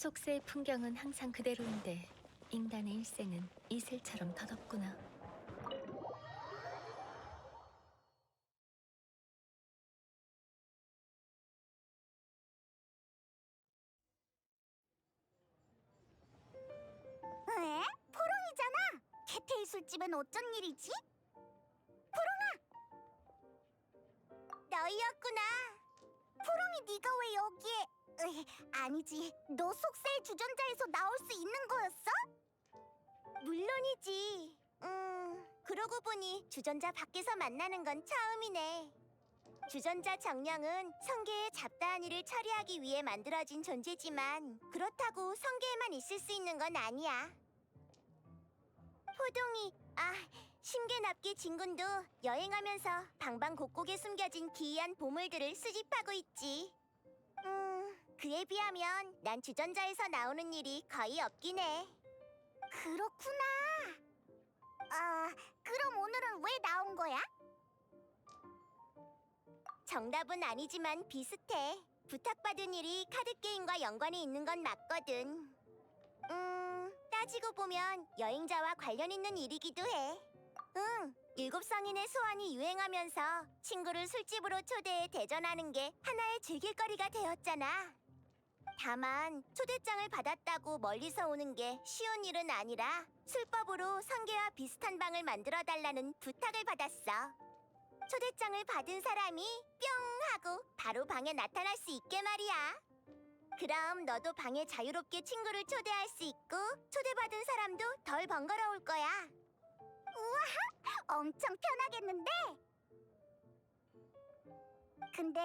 속세의 풍경은 항상 그대로인데 인간의 일생은 이슬처럼 더덥구나. 에? 포롱이잖아! 캐테이 술집엔 어쩐 일이지? 너희였구나. 포롱이 네가 왜 여기에... 아니지, 너 속세의 주전자에서 나올 수 있는 거였어? 물론이지. 그러고 보니 주전자 밖에서 만나는 건 처음이네. 주전자 정령은 성계의 잡다한 일을 처리하기 위해 만들어진 존재지만 그렇다고 성계에만 있을 수 있는 건 아니야. 호동이, 심계납기 진군도 여행하면서 방방곡곡에 숨겨진 기이한 보물들을 수집하고 있지. 그에 비하면 난 주전자에서 나오는 일이 거의 없긴 해. 그렇구나. 그럼 오늘은 왜 나온 거야? 정답은 아니지만 비슷해. 부탁받은 일이 카드게임과 연관이 있는 건 맞거든. 따지고 보면 여행자와 관련 있는 일이기도 해. 일곱 성인의 소환이 유행하면서 친구를 술집으로 초대해 대전하는 게 하나의 즐길거리가 되었잖아. 다만 초대장을 받았다고 멀리서 오는 게 쉬운 일은 아니라 술법으로 성계와 비슷한 방을 만들어 달라는 부탁을 받았어. 초대장을 받은 사람이 뿅 하고 바로 방에 나타날 수 있게 말이야. 그럼 너도 방에 자유롭게 친구를 초대할 수 있고 초대받은 사람도 덜 번거로울 거야. 우와, 엄청 편하겠는데? 근데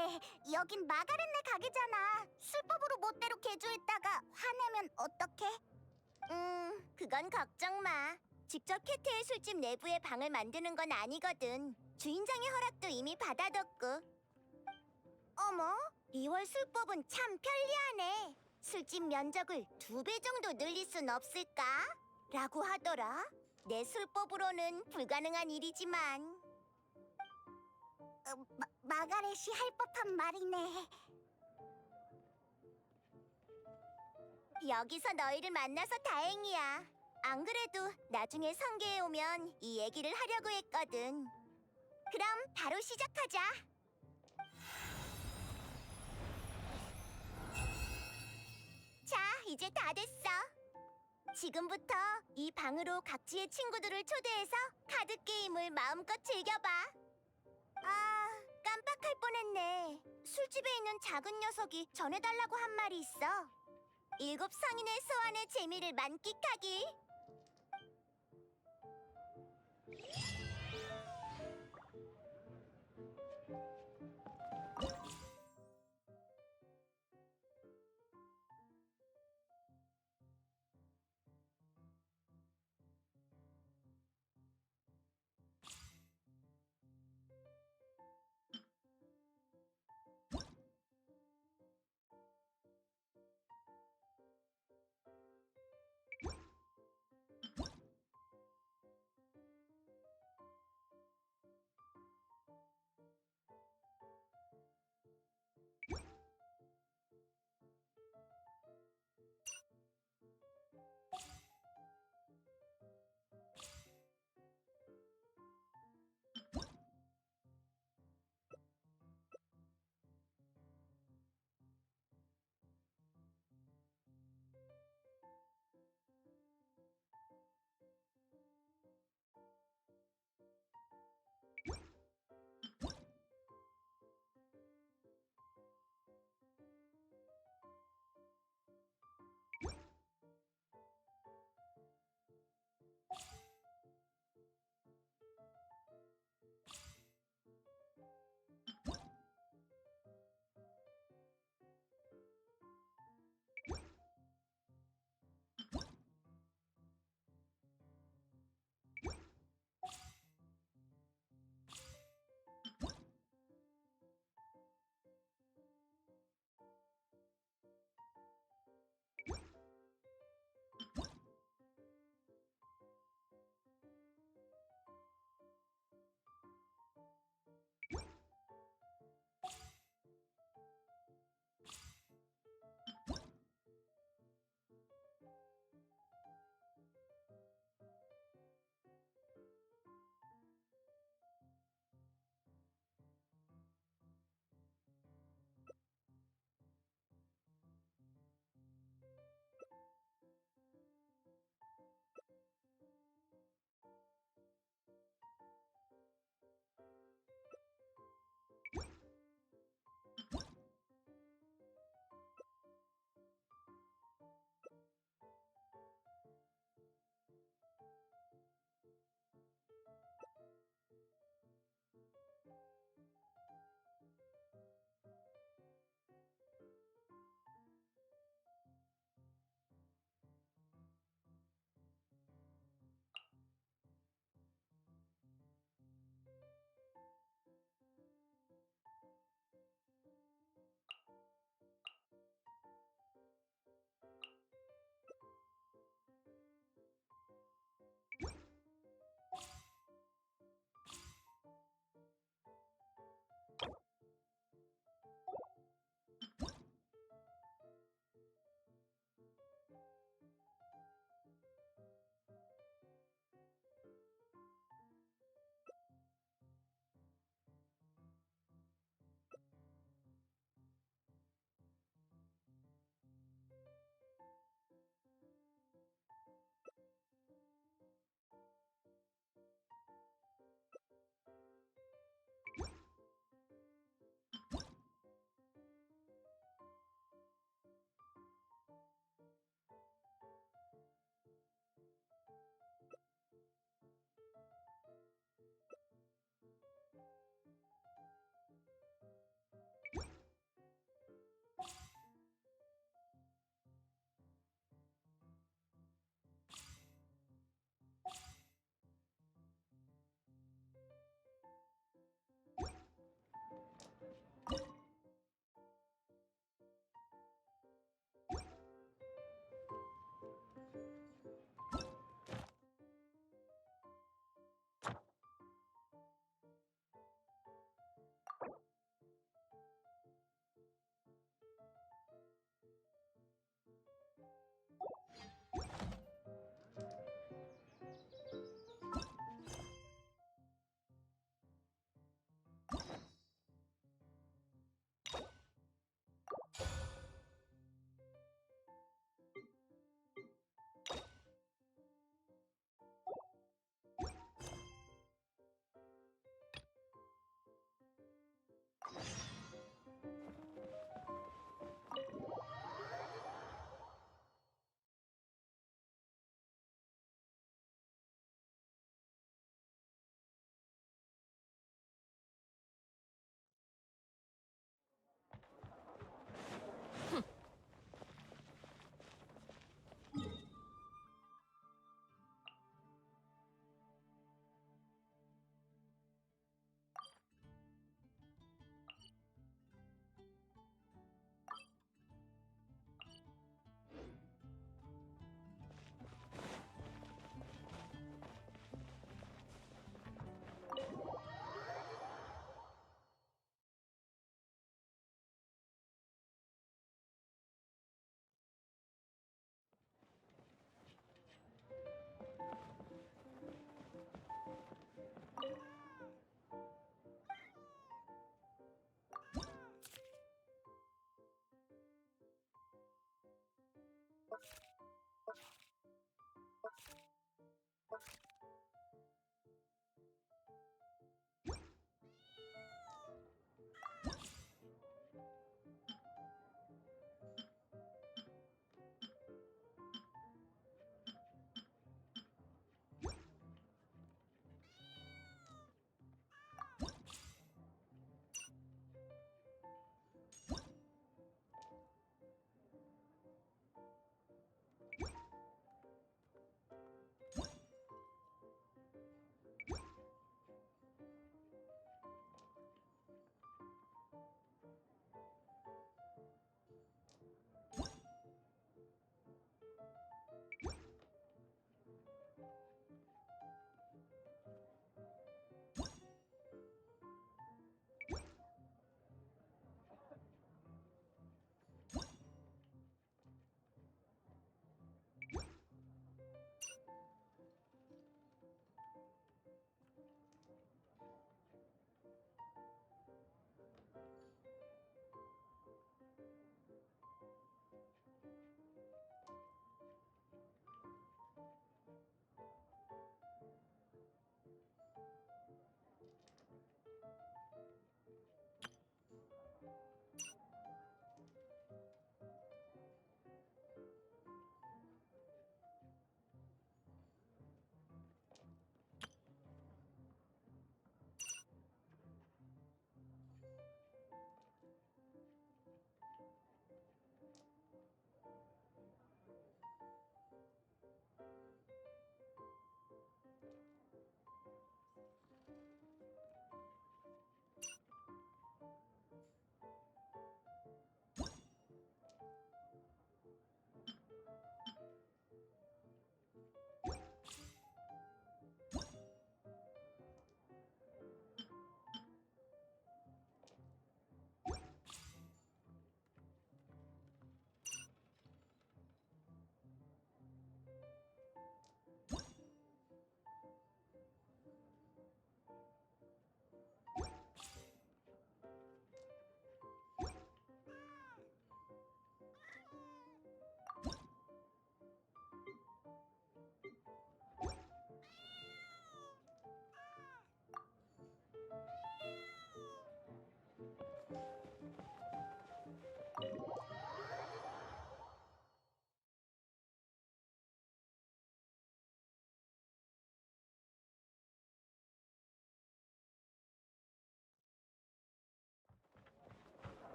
여긴 마가렛네 가게잖아. 술법으로 멋대로 개조했다가 화내면 어떡해? 그건 걱정 마. 직접 캐테의 술집 내부에 방을 만드는 건 아니거든. 주인장의 허락도 이미 받아뒀고. 어머, 리월 술법은 참 편리하네. 술집 면적을 2배 정도 늘릴 순 없을까? 라고 하더라. 내 술법으로는 불가능한 일이지만. 마가렛이 할 법한 말이네. 여기서 너희를 만나서 다행이야. 안 그래도 나중에 성계에 오면 이 얘기를 하려고 했거든. 그럼 바로 시작하자. 자, 이제 다 됐어. 지금부터 이 방으로 각지의 친구들을 초대해서 카드 게임을 마음껏 즐겨봐. 깜빡할 뻔했네. 술집에 있는 작은 녀석이 전해달라고 한 말이 있어. 일곱 성인의 소환의 재미를 만끽하길.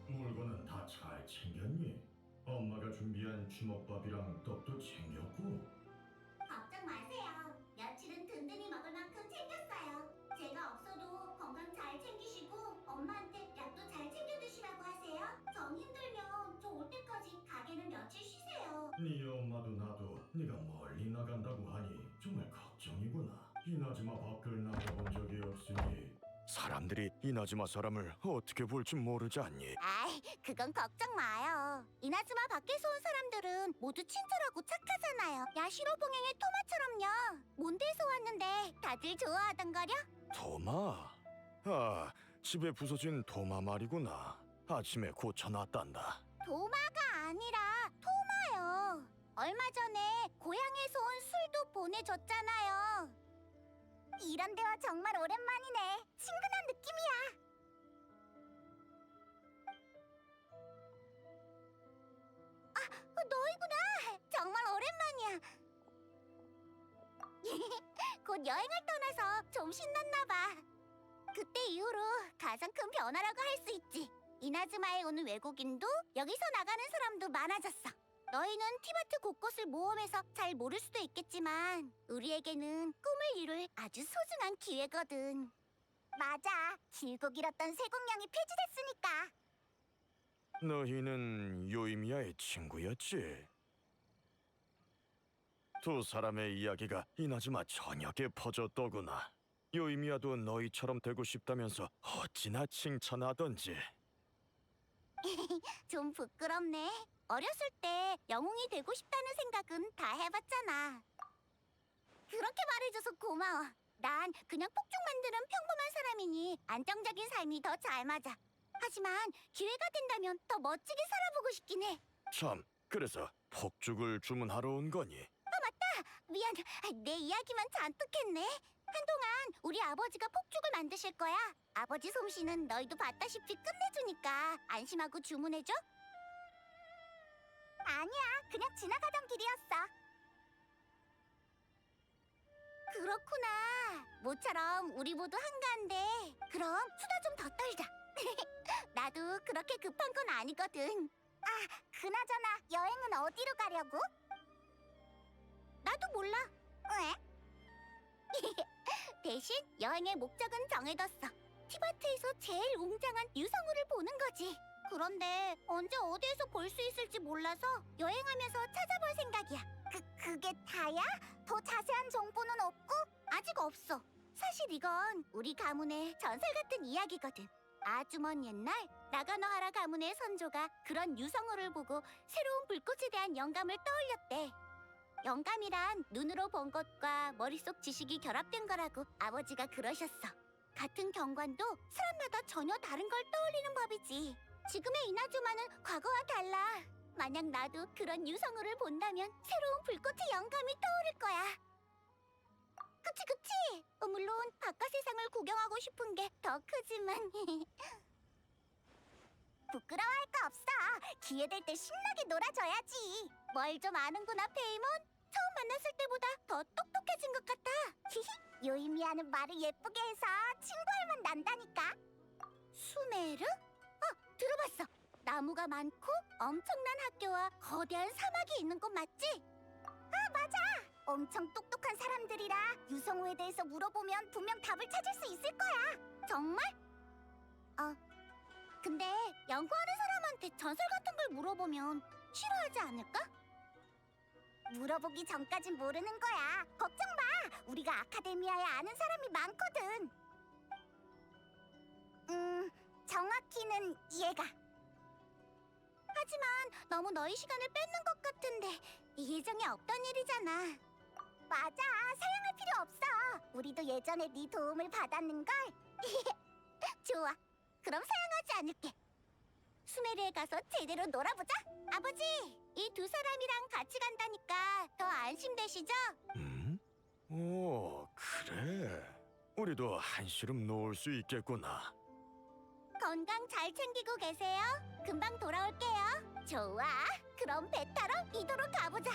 물건은 다 잘 챙겼니? 엄마가 준비한 주먹밥이랑 떡도 챙겼고. 걱정 마세요. 며칠은 든든히 먹을 만큼 챙겼어요. 제가 없어도 건강 잘 챙기시고 엄마한테 약도 잘 챙겨 드시라고 하세요. 정 힘들면 저 올 때까지 가게는 며칠 쉬세요. 네 엄마도 나도 네가 멀리 나간다고 하니 정말 걱정이구나. 이나즈마 밖을 나가본 적이 없으니 사람들이 이나즈마 사람을 어떻게 볼지 모르지 않니? 아이, 그건 걱정 마요. 이나즈마 밖에서 온 사람들은 모두 친절하고 착하잖아요. 야시로 봉행의 토마처럼요. 몬드에서 왔는데 다들 좋아하던거려? 도마? 아, 집에 부서진 도마 말이구나. 아침에 고쳐놨단다. 도마가 아니라 토마요. 얼마 전에 고향에서 온 술도 보내줬잖아요. 이런 대화 정말 오랜만이네. 친근한 느낌이야. 너희구나. 정말 오랜만이야. 곧 여행을 떠나서 좀 신났나 봐. 그때 이후로 가장 큰 변화라고 할 수 있지. 이나즈마에 오는 외국인도 여기서 나가는 사람도 많아졌어. 너희는 티바트 곳곳을 모험해서 잘 모를 수도 있겠지만 우리에게는 꿈을 이룰 아주 소중한 기회거든. 맞아. 길고 길었던 세공령이 폐지됐으니까. 너희는 요이미야의 친구였지? 두 사람의 이야기가 이나즈마 전역에 퍼졌더구나. 요이미야도 너희처럼 되고 싶다면서 어찌나 칭찬하던지. 좀 부끄럽네. 어렸을 때 영웅이 되고 싶다는 생각은 다 해봤잖아. 그렇게 말해줘서 고마워. 난 그냥 폭죽 만드는 평범한 사람이니 안정적인 삶이 더 잘 맞아. 하지만 기회가 된다면 더 멋지게 살아보고 싶긴 해. 참, 그래서 폭죽을 주문하러 온 거니? 미안, 내 이야기만 잔뜩 했네. 한동안 우리 아버지가 폭죽을 만드실 거야. 아버지 솜씨는 너희도 봤다시피 끝내주니까 안심하고 주문해줘. 아니야, 그냥 지나가던 길이었어. 그렇구나. 모처럼 우리 모두 한가한데 그럼 수다 좀 더 떨자. 나도 그렇게 급한 건 아니거든. 아, 그나저나 여행은 어디로 가려고? 나도 몰라. 왜? 대신 여행의 목적은 정해뒀어. 티바트에서 제일 웅장한 유성우를 보는 거지. 그런데 언제 어디에서 볼 수 있을지 몰라서 여행하면서 찾아볼 생각이야. 그게 다야? 더 자세한 정보는 없고? 아직 없어. 사실 이건 우리 가문의 전설 같은 이야기거든. 아주 먼 옛날 나가노하라 가문의 선조가 그런 유성우를 보고 새로운 불꽃에 대한 영감을 떠올렸대. 영감이란 눈으로 본 것과 머릿속 지식이 결합된 거라고 아버지가 그러셨어. 같은 경관도 사람마다 전혀 다른 걸 떠올리는 법이지. 지금의 이나즈마는 과거와 달라. 만약 나도 그런 유성우를 본다면 새로운 불꽃의 영감이 떠오를 거야. 그치. 물론 바깥 세상을 구경하고 싶은 게 더 크지만 부끄러워할 거 없어. 기회 될 때 신나게 놀아줘야지. 뭘 좀 아는구나, 페이몬. 처음 만났을 때보다 더 똑똑해진 것 같아. 요이미야는 말을 예쁘게 해서 친구할 맛 난다니까. 수메르? 들어봤어. 나무가 많고 엄청난 학교와 거대한 사막이 있는 곳 맞지? 맞아. 엄청 똑똑한 사람들이라 유성우에 대해서 물어보면 분명 답을 찾을 수 있을 거야. 정말? 근데 연구하는 사람한테 전설 같은 걸 물어보면 싫어하지 않을까? 물어보기 전까진 모르는 거야. 걱정 마. 우리가 아카데미아에 아는 사람이 많거든. 정확히는 얘가. 하지만 너무 너희 시간을 뺏는 것 같은데 예정에 없던 일이잖아. 맞아. 사양할 필요 없어. 우리도 예전에 네 도움을 받았는걸. 좋아. 그럼 사양하지 않을게. 수메르에 가서 제대로 놀아보자. 아버지, 이 두 사람이랑 같이 간다니까 더 안심되시죠? 오, 그래. 우리도 한시름 놓을 수 있겠구나. 건강 잘 챙기고 계세요. 금방 돌아올게요. 좋아. 그럼 배 타러 이도로 가보자.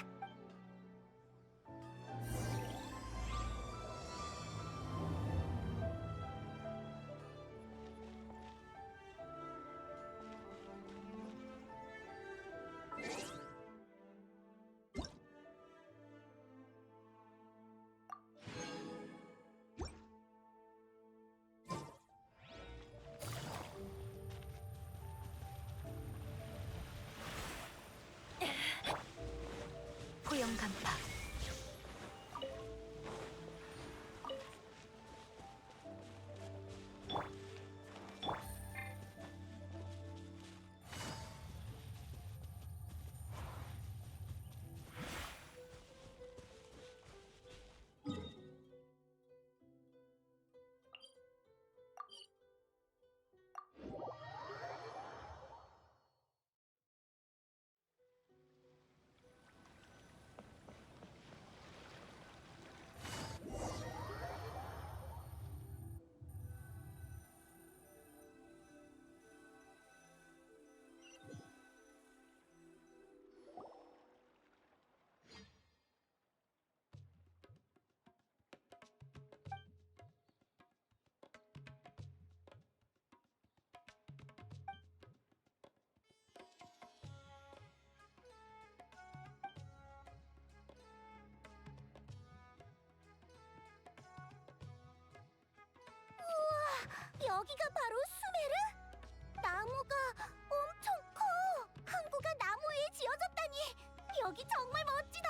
여기가 바로 수메르? 나무가 엄청 커! 항구가 나무 위에 지어졌다니! 여기 정말 멋지다!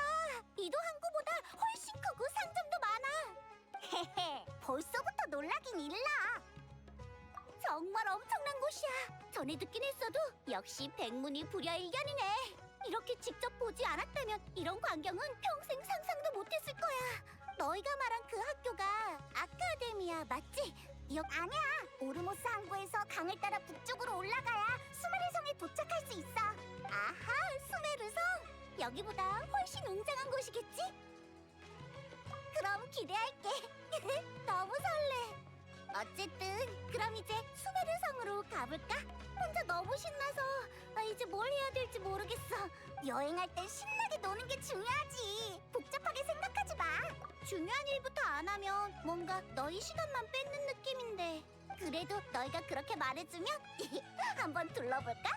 이도 항구보다 훨씬 크고 상점도 많아! 헤헤, 벌써부터 놀라긴 일라! 정말 엄청난 곳이야! 전에 듣긴 했어도 역시 백문이 불여일견이네! 이렇게 직접 보지 않았다면 이런 광경은 평생 상상도 못했을 거야! 너희가 말한 그 학교가 아카데미아 맞지? 아니야! 오르모스 항구에서 강을 따라 북쪽으로 올라가야 수메르성에 도착할 수 있어! 아하! 수메르성! 여기보다 훨씬 웅장한 곳이겠지? 그럼 기대할게! 너무 설레! 어쨌든 그럼 이제 수메르성으로 가볼까? 혼자 너무 신나서 이제 뭘 해야 될지 모르겠어. 여행할 땐 신나게 노는 게 중요하지. 복잡하게 생각하지 마. 중요한 일부터 안 하면 뭔가 너희 시간만 뺏는 느낌인데. 그래도 너희가 그렇게 말해주면 한번 둘러볼까?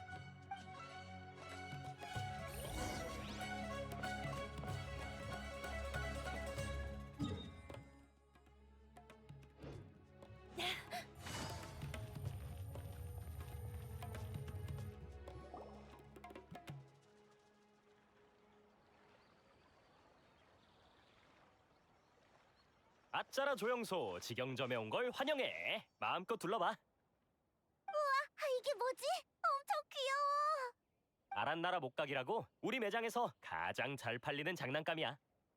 아짜라 조영소, 직영점에 온 걸 환영해. 마음껏 둘러봐. 이게 뭐지? 엄청 귀여워. 아란나라 목각이라고 우리 매장에서 가장 잘 팔리는 장난감이야.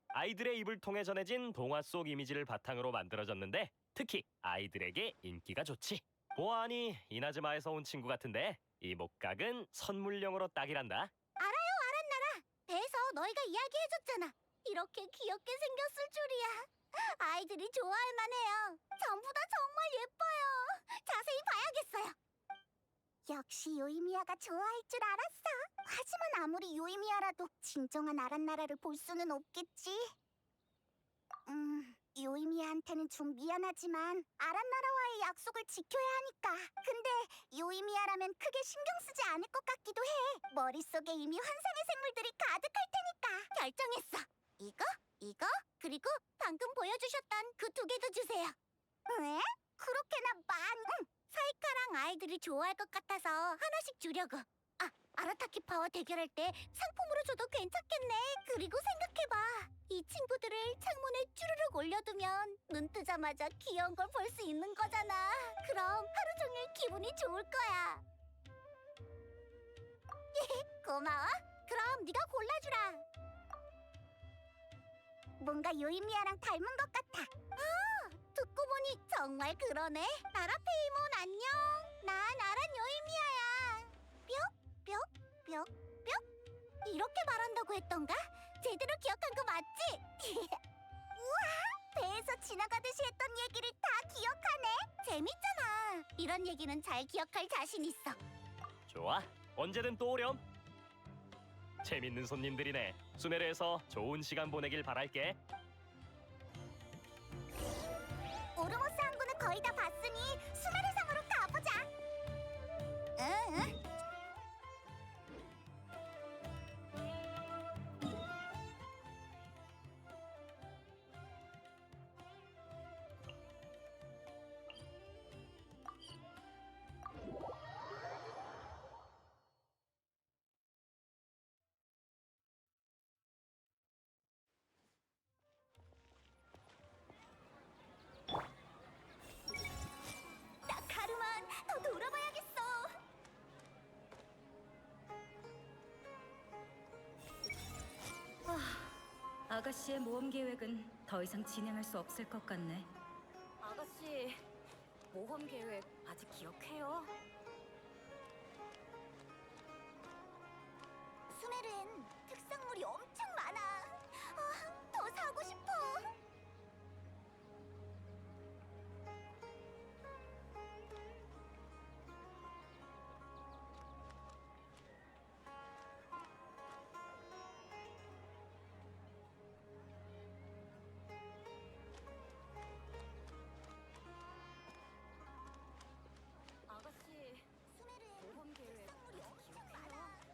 아이들의 입을 통해 전해진 동화 속 이미지를 바탕으로 만들어졌는데 특히 아이들에게 인기가 좋지. 보아하니 이나즈마에서 온 친구 같은데 이 목각은 선물용으로 딱이란다. 알아요, 아란나라. 배에서 너희가 이야기해줬잖아. 이렇게 귀엽게 생겼을 줄이야. 아이들이 좋아할 만해요. 전부 다 정말 예뻐요. 자세히 봐야겠어요. 역시 요이미야가 좋아할 줄 알았어. 하지만 아무리 요이미야라도 진정한 아란나라를 볼 수는 없겠지. 요이미야한테는 좀 미안하지만 아란나라와의 약속을 지켜야 하니까. 근데 요이미야라면 크게 신경 쓰지 않을 것 같기도 해. 머릿속에 이미 환상의 생물들이 가득할 테니까. 결정했어. 이거, 그리고 방금 보여주셨던 그 두 개도 주세요. 왜? 그렇게나 사이카랑 아이들이 좋아할 것 같아서 하나씩 주려고. 아라타키파와 대결할 때 상품으로 줘도 괜찮겠네. 그리고 생각해봐. 이 친구들을 창문에 쭈르륵 올려두면 눈 뜨자마자 귀여운 걸 볼 수 있는 거잖아. 그럼 하루 종일 기분이 좋을 거야. 고마워. 그럼 네가 골라주라. 뭔가 요이미야랑 닮은 것 같아. 듣고 보니 정말 그러네. 나라페이몬 안녕. 난 아란 요이미야야. 뿅. 이렇게 말한다고 했던가? 제대로 기억한 거 맞지? 우와, 배에서 지나가듯이 했던 얘기를 다 기억하네. 재밌잖아. 이런 얘기는 잘 기억할 자신 있어. 좋아, 언제든 또 오렴. 재밌는 손님들이네. 수메르에서 좋은 시간 보내길 바랄게. 오르모스 항구는 거의 다 봤으니 수메르성으로 가보자. 응. 나 가르만 더 돌아봐야겠어. 아가씨의 모험 계획은 더 이상 진행할 수 없을 것 같네. 아가씨, 모험 계획 아직 기억해요? 수메르엔 특산물이 엄청 많아. 더 사고 싶어. 아가씨, 수메르엔 모험 계획 특산물이 아직 엄청 기억해요? 많아.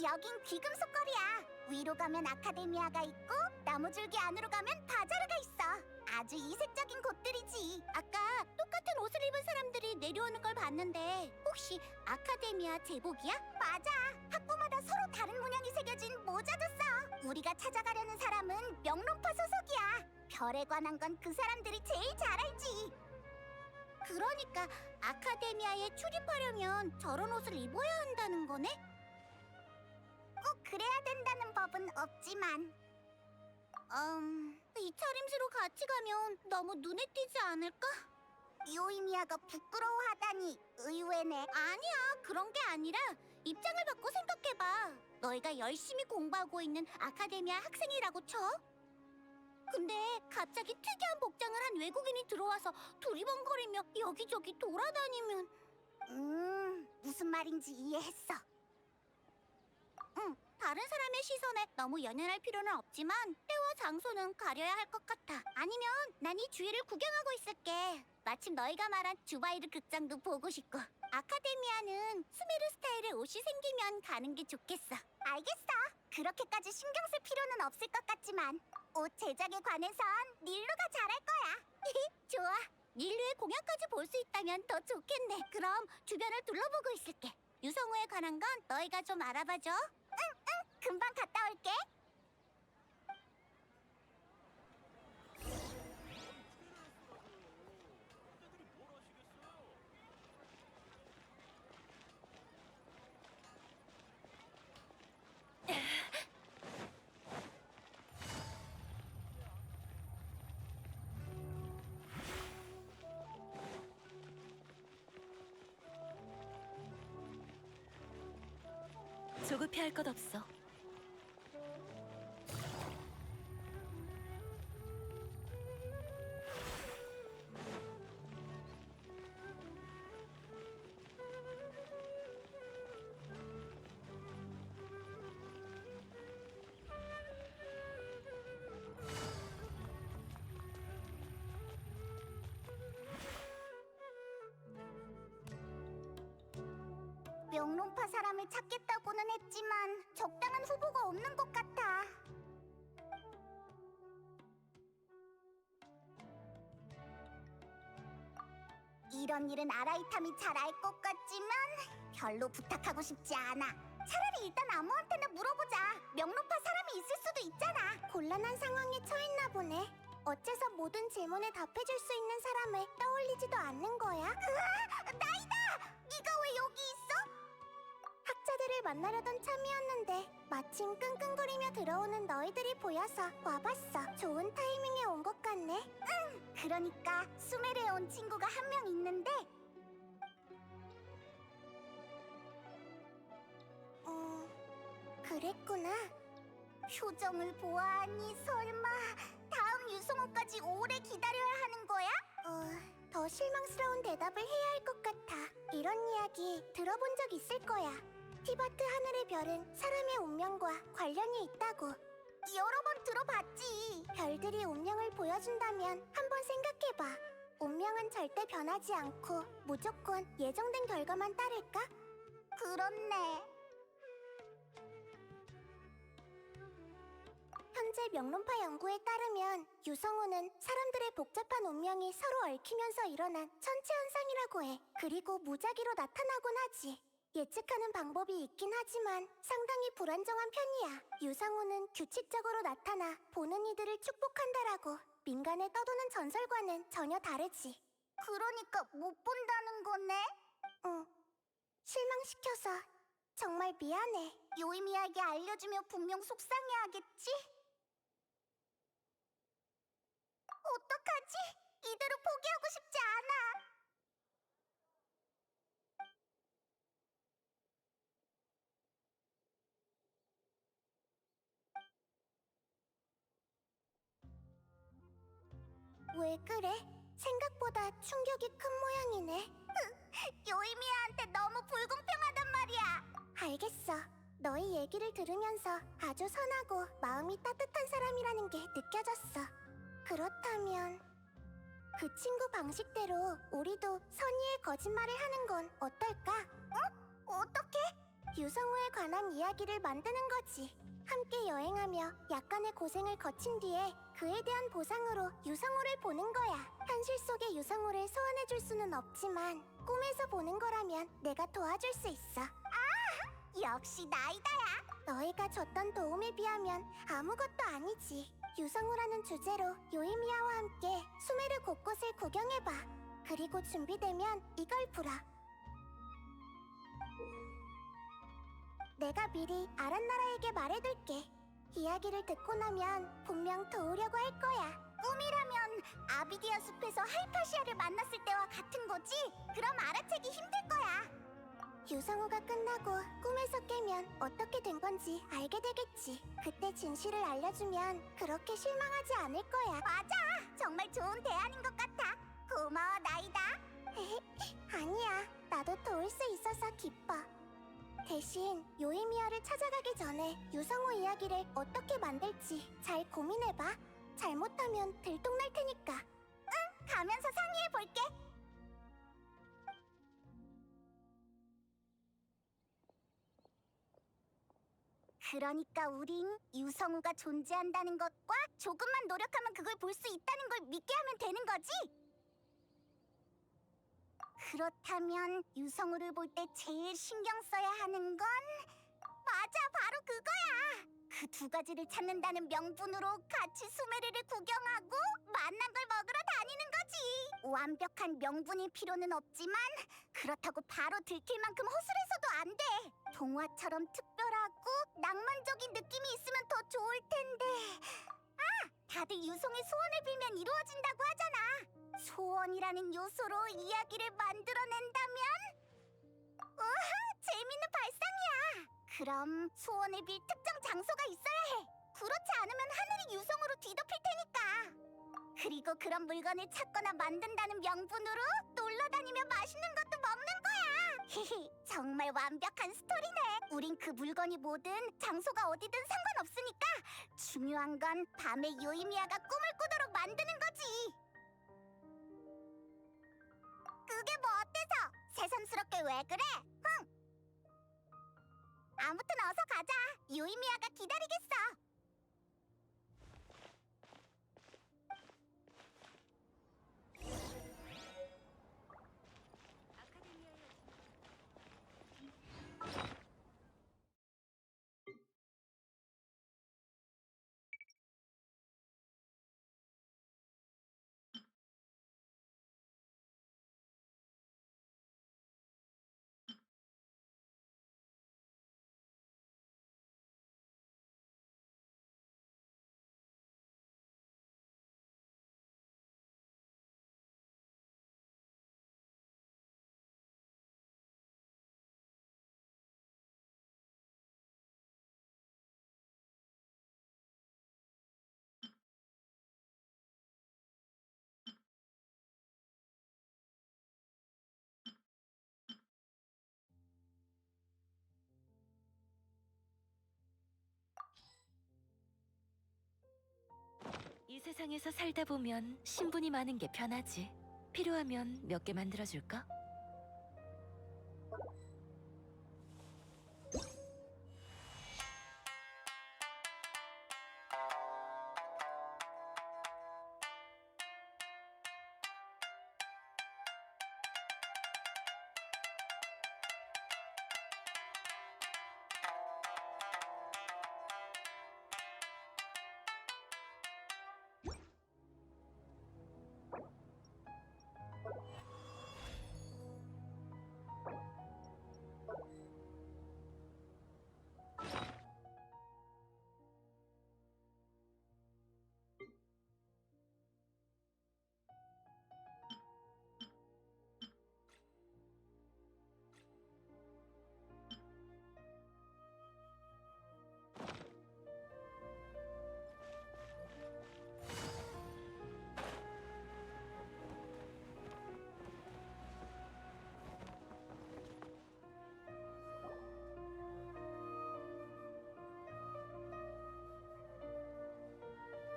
여긴 귀금속 거리야. 위로 가면 아카데미아가 있고 나무줄기 안으로 가면 바자르가 있어. 아주 이색적인 곳들이지. 아까 똑같은 옷을 입은 사람들이 내려오는 걸 봤는데 혹시 아카데미아 제복이야? 맞아. 학부마다 서로 다른 문양이 새겨진 모자도 써. 우리가 찾아가려는 사람은 명론파 소속이야. 별에 관한 건 그 사람들이 제일 잘 알지. 그러니까 아카데미아에 출입하려면 저런 옷을 입어야 한다는 거네? 꼭 그래야 된다는 법은 없지만 이 차림새로 같이 가면 너무 눈에 띄지 않을까? 요이미야가 부끄러워하다니 의외네. 아니야, 그런 게 아니라 입장을 바꿔 생각해봐. 너희가 열심히 공부하고 있는 아카데미아 학생이라고 쳐? 근데 갑자기 특이한 복장을 한 외국인이 들어와서 두리번거리며 여기저기 돌아다니면 무슨 말인지 이해했어. 다른 사람의 시선에 너무 연연할 필요는 없지만 때와 장소는 가려야 할 것 같아. 아니면 난 이 주위를 구경하고 있을게. 마침 너희가 말한 주바이르 극장도 보고 싶고. 아카데미아는 수메르 스타일의 옷이 생기면 가는 게 좋겠어. 알겠어. 그렇게까지 신경 쓸 필요는 없을 것 같지만 옷 제작에 관해선 닐루가 잘할 거야. 좋아. 닐루의 공연까지 볼 수 있다면 더 좋겠네. 그럼 주변을 둘러보고 있을게. 유성우에 관한 건 너희가 좀 알아봐줘. 응, 금방 갔다 올게. 조급해할 것 없어. 명론파 사람을 찾겠다고는 했지만 적당한 후보가 없는 것 같아. 이런 일은 아라이탐이 잘 알 것 같지만 별로 부탁하고 싶지 않아. 차라리 일단 아무한테나 물어보자. 명론파 사람이 있을 수도 있잖아. 곤란한 상황에 처했나 보네. 어째서 모든 질문에 답해줄 수 있는 사람을 떠올리지도 않는 거야? 으아! 나이다! 네가 왜 여기 있어? 학자들을 만나려던 참이었는데 마침 끙끙거리며 들어오는 너희들이 보여서 와봤어. 좋은 타이밍에 온 것 같네. 응! 그러니까 수메르에 온 친구가 한 명 있는데 그랬구나. 표정을 보아하니 설마 다음 유성호까지 오래 기다려야 하는 거야? 더 실망스러운 대답을 해야 할 것 같아. 이런 이야기 들어본 적 있을 거야. 티바트 하늘의 별은 사람의 운명과 관련이 있다고. 여러 번 들어봤지. 별들이 운명을 보여준다면 한번 생각해봐. 운명은 절대 변하지 않고 무조건 예정된 결과만 따를까? 그렇네. 현재 명론파 연구에 따르면 유성우는 사람들의 복잡한 운명이 서로 얽히면서 일어난 천체 현상이라고 해. 그리고 무작위로 나타나곤 하지. 예측하는 방법이 있긴 하지만 상당히 불안정한 편이야. 유성우는 규칙적으로 나타나 보는 이들을 축복한다라고. 민간에 떠도는 전설과는 전혀 다르지. 그러니까 못 본다는 거네? 응. 실망시켜서 정말 미안해. 요이미에게 알려주며 분명 속상해하겠지? 어떡하지? 이대로 포기하고 싶지 않아. 왜 그래? 생각보다 충격이 큰 모양이네. 요이미야한테 너무 불공평하단 말이야. 알겠어. 너희 얘기를 들으면서 아주 선하고 마음이 따뜻한 사람이라는 게 느껴졌어. 그렇다면 그 친구 방식대로 우리도 선의의 거짓말을 하는 건 어떨까? 어? 어떻게? 유성우에 관한 이야기를 만드는 거지. 함께 여행하며 약간의 고생을 거친 뒤에 그에 대한 보상으로 유성우를 보는 거야. 현실 속의 유성우를 소환해줄 수는 없지만 꿈에서 보는 거라면 내가 도와줄 수 있어. 역시 나이다야. 너희가 줬던 도움에 비하면 아무것도 아니지. 유성우라는 주제로 요이미야와 함께 수메르 곳곳을 구경해봐. 그리고 준비되면 이걸 불어. 내가 미리 아란나라에게 말해둘게. 이야기를 듣고 나면 분명 도우려고 할 거야. 꿈이라면 아비디아 숲에서 하이파시아를 만났을 때와 같은 거지? 그럼 알아채기 힘들 거야. 유성우가 끝나고 꿈에서 깨면 어떻게 된 건지 알게 되겠지. 그때 진실을 알려주면 그렇게 실망하지 않을 거야. 맞아! 정말 좋은 대안인 것 같아. 고마워, 나이다. 아니야. 나도 도울 수 있어서 기뻐. 대신 요이미야를 찾아가기 전에 유성우 이야기를 어떻게 만들지 잘 고민해봐. 잘못하면 들통날 테니까. 응, 가면서 상의해볼게. 그러니까 우린 유성우가 존재한다는 것과 조금만 노력하면 그걸 볼 수 있다는 걸 믿게 하면 되는 거지? 그렇다면 유성우를 볼 때 제일 신경 써야 하는 건 맞아, 바로 그거야. 그 두 가지를 찾는다는 명분으로 같이 수메르를 구경하고 만난 걸 먹으러 다니는 거지. 완벽한 명분일 필요는 없지만 그렇다고 바로 들킬 만큼 허술해서도 안 돼. 동화처럼 특별하고 낭만적인 느낌이 있으면 더 좋을 텐데. 다들 유성의 소원을 빌면 이루어진다고 하잖아. 소원이라는 요소로 이야기를 만들어낸다면? 우와, 재밌는 발상이야. 그럼 소원을 빌 특정 장소가 있어야 해. 그렇지 않으면 하늘이 유성으로 뒤덮일 테니까. 그리고 그런 물건을 찾거나 만든다는 명분으로 놀러다니며 맛있는 것도 먹는 거야. 히히, 정말 완벽한 스토리네. 우린 그 물건이 뭐든 장소가 어디든 상관없으니까 중요한 건 밤에 요이미야가 꿈을 꾸도록 만드는 거지. 그게 뭐 어때서? 새삼스럽게 왜 그래? 흥! 아무튼 어서 가자. 요이미야가 기다리겠어. 이 세상에서 살다 보면 신분이 많은 게 편하지. 필요하면 몇 개 만들어줄까?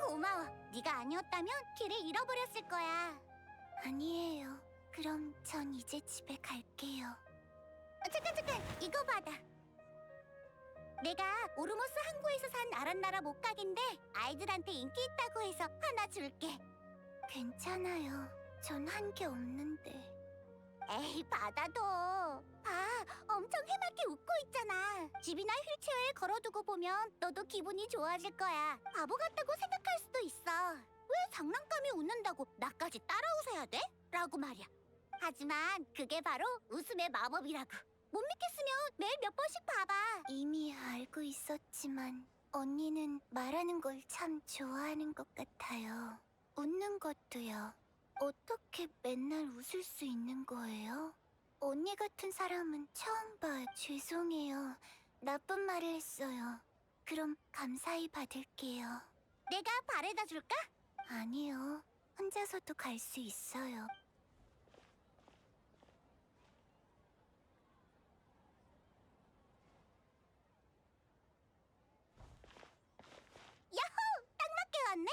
고마워. 네가 아니었다면 길을 잃어버렸을 거야. 아니에요. 그럼 전 이제 집에 갈게요. 잠깐, 이거 받아. 내가 오르모스 항구에서 산 아란나라 목각인데 아이들한테 인기 있다고 해서 하나 줄게. 괜찮아요. 전 한 게 없는데. 에이, 받아도. 봐, 엄청 해맑게 웃고 있잖아. 집이나 휠체어에 걸어두고 보면 너도 기분이 좋아질 거야. 바보 같다고 생각할 수도 있어. 왜 장난감이 웃는다고 나까지 따라 웃어야 돼? 라고 말이야. 하지만 그게 바로 웃음의 마법이라고. 못 믿겠으면 매일 몇 번씩 봐봐. 이미 알고 있었지만 언니는 말하는 걸 참 좋아하는 것 같아요. 웃는 것도요. 어떻게 맨날 웃을 수 있는 거예요? 언니 같은 사람은 처음 봐요. 죄송해요. 나쁜 말을 했어요. 그럼 감사히 받을게요. 내가 바래다 줄까? 아니요. 혼자서도 갈 수 있어요. 야호! 딱 맞게 왔네?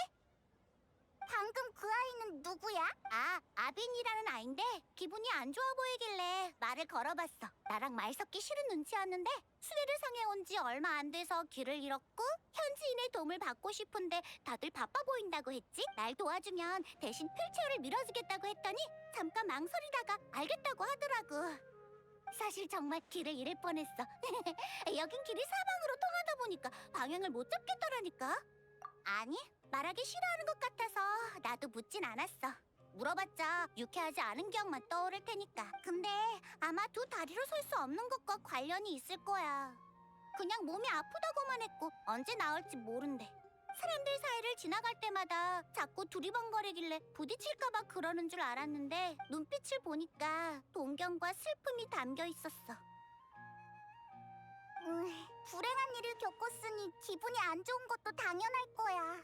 방금 그 아이는 누구야? 아, 아빈이라는 아인데 기분이 안 좋아 보이길래 말을 걸어봤어. 나랑 말 섞기 싫은 눈치였는데 수레를 상해온 지 얼마 안 돼서 길을 잃었고 현지인의 도움을 받고 싶은데 다들 바빠 보인다고 했지? 날 도와주면 대신 휠체어를 밀어주겠다고 했더니 잠깐 망설이다가 알겠다고 하더라고. 사실 정말 길을 잃을 뻔했어. 여긴 길이 사방으로 통하다 보니까 방향을 못 잡겠더라니까. 아니, 말하기 싫어하는 것 같아서 나도 묻진 않았어. 물어봤자 유쾌하지 않은 기억만 떠오를 테니까. 근데 아마 두 다리로 설 수 없는 것과 관련이 있을 거야. 그냥 몸이 아프다고만 했고 언제 나을지 모른대. 사람들 사이를 지나갈 때마다 자꾸 두리번거리길래 부딪힐까봐 그러는 줄 알았는데 눈빛을 보니까 동경과 슬픔이 담겨 있었어. 불행한 일을 겪었으니 기분이 안 좋은 것도 당연할 거야.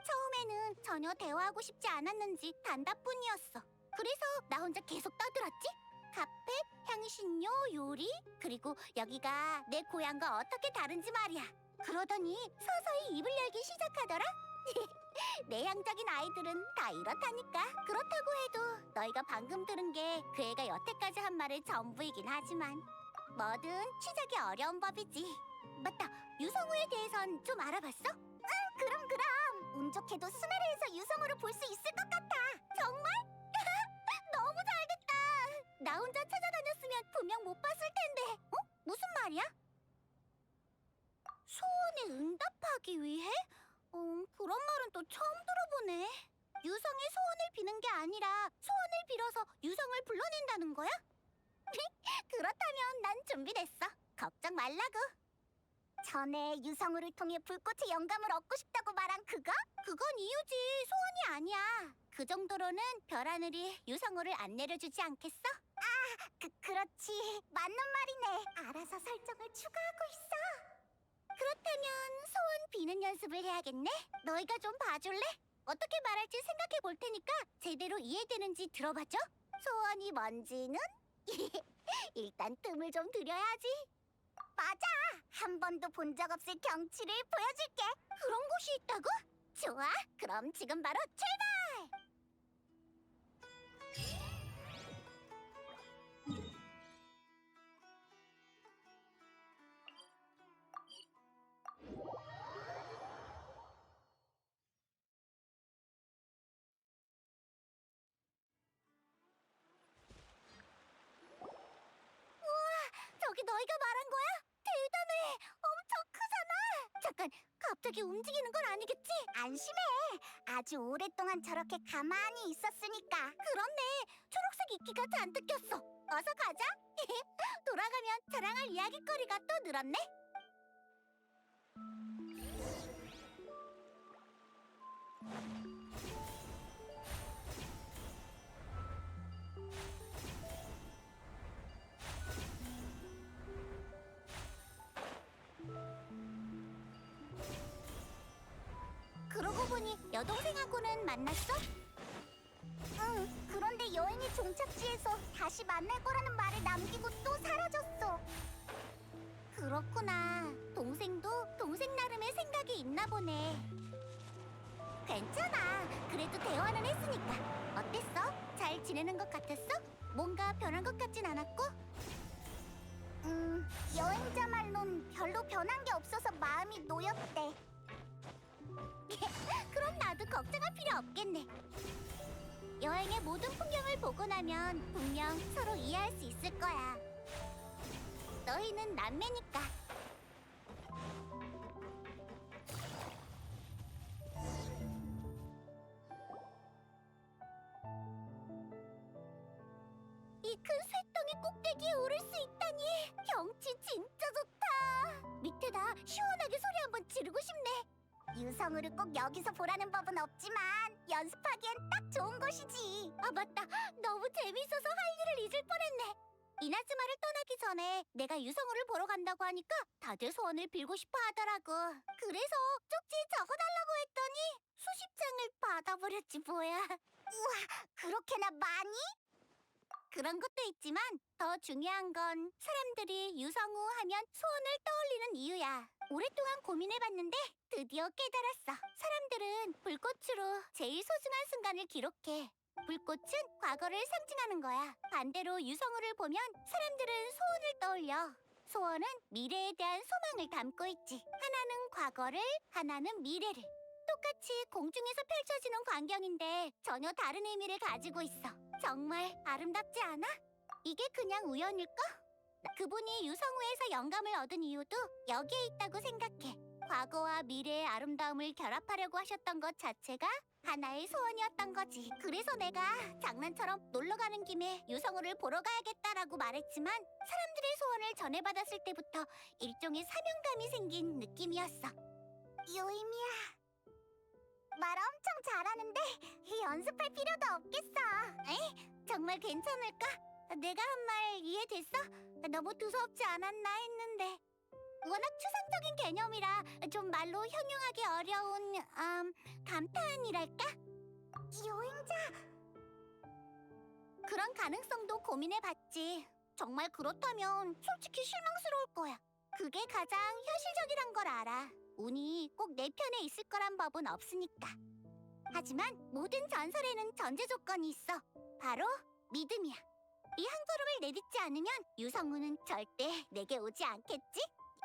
처음에는 전혀 대화하고 싶지 않았는지 단답뿐이었어. 그래서 나 혼자 계속 떠들었지? 카페, 향신료, 요리, 그리고 여기가 내 고향과 어떻게 다른지 말이야. 그러더니 서서히 입을 열기 시작하더라. 내향적인 아이들은 다 이렇다니까. 그렇다고 해도 너희가 방금 들은 게 그 애가 여태까지 한 말의 전부이긴 하지만 뭐든 시작이 어려운 법이지. 맞다, 유성우에 대해선 좀 알아봤어? 응, 그럼. 운 좋게도 수메르에서 유성우를 볼 수 있을 것 같아. 정말? 너무 잘됐다. 나 혼자 찾아다녔으면 분명 못 봤을 텐데. 무슨 말이야? 소원에 응답하기 위해? 그런 말은 또 처음 들어보네. 유성의 소원을 비는 게 아니라 소원을 빌어서 유성을 불러낸다는 거야? 그렇다면 난 준비됐어. 걱정 말라고. 전에 유성우를 통해 불꽃의 영감을 얻고 싶다고 말한 그거? 그건 이유지, 소원이 아니야. 그 정도로는 별하늘이 유성우를 안 내려주지 않겠어? 아, 그렇지. 맞는 말이네. 알아서 설정을 추가하고 있어. 그렇다면 소원 비는 연습을 해야겠네? 너희가 좀 봐줄래? 어떻게 말할지 생각해 볼 테니까 제대로 이해되는지 들어봐줘. 소원이 뭔지는? 일단 뜸을 좀 들여야지. 맞아! 한 번도 본 적 없을 경치를 보여줄게. 그런 곳이 있다고? 좋아, 그럼 지금 바로 출발! 저기 너희가 말한 거야? 대단해! 엄청 크잖아! 잠깐, 갑자기 움직이는 건 아니겠지? 안심해! 아주 오랫동안 저렇게 가만히 있었으니까. 그렇네! 초록색 이끼가 잔뜩 꼈어. 어서 가자! 돌아가면 자랑할 이야깃거리가 또 늘었네? 그러고 보니 여동생하고는 만났어? 응, 그런데 여행의 종착지에서 다시 만날 거라는 말을 남기고 또 사라졌어. 그렇구나. 동생도 동생 나름의 생각이 있나 보네. 괜찮아. 그래도 대화는 했으니까. 어땠어? 잘 지내는 것 같았어? 뭔가 변한 것 같진 않았고? 여행자 말론 별로 변한 게 없어서 마음이 놓였대. 그럼 나도 걱정할 필요 없겠네. 여행의 모든 풍경을 보고 나면 분명 서로 이해할 수 있을 거야. 너희는 남매니까. 이 큰 쇠덩이 꼭대기에 오를 수 있다니 경치 진짜 좋다. 밑에다 시원하게 소리 한번 지르고 싶네. 유성우를 꼭 여기서 보라는 법은 없지만 연습하기엔 딱 좋은 곳이지. 아 맞다, 너무 재밌어서 할 일을 잊을 뻔했네. 이나즈마를 떠나기 전에 내가 유성우를 보러 간다고 하니까 다들 소원을 빌고 싶어 하더라고. 그래서 쪽지에 적어달라고 했더니 수십 장을 받아버렸지 뭐야. 우와, 그렇게나 많이? 그런 것도 있지만 더 중요한 건 사람들이 유성우 하면 소원을 떠올리는 이유야. 오랫동안 고민해봤는데 드디어 깨달았어. 사람들은 불꽃으로 제일 소중한 순간을 기록해. 불꽃은 과거를 상징하는 거야. 반대로 유성우를 보면 사람들은 소원을 떠올려. 소원은 미래에 대한 소망을 담고 있지. 하나는 과거를, 하나는 미래를. 똑같이 공중에서 펼쳐지는 광경인데 전혀 다른 의미를 가지고 있어. 정말 아름답지 않아? 이게 그냥 우연일까? 그분이 유성우에서 영감을 얻은 이유도 여기에 있다고 생각해. 과거와 미래의 아름다움을 결합하려고 하셨던 것 자체가 하나의 소원이었던 거지. 그래서 내가 장난처럼 놀러 가는 김에 유성우를 보러 가야겠다라고 말했지만 사람들의 소원을 전해받았을 때부터 일종의 사명감이 생긴 느낌이었어. 요이미야, 말 엄청 잘하는데 연습할 필요도 없겠어. 에? 정말 괜찮을까? 내가 한 말 이해됐어? 너무 두서없지 않았나 했는데. 워낙 추상적인 개념이라 좀 말로 형용하기 어려운 감탄이랄까? 여행자? 그런 가능성도 고민해봤지. 정말 그렇다면 솔직히 실망스러울 거야. 그게 가장 현실적이란 걸 알아. 운이 꼭 내 편에 있을 거란 법은 없으니까. 하지만 모든 전설에는 전제 조건이 있어. 바로 믿음이야. 이 한 걸음을 내딛지 않으면 유성우는 절대 내게 오지 않겠지?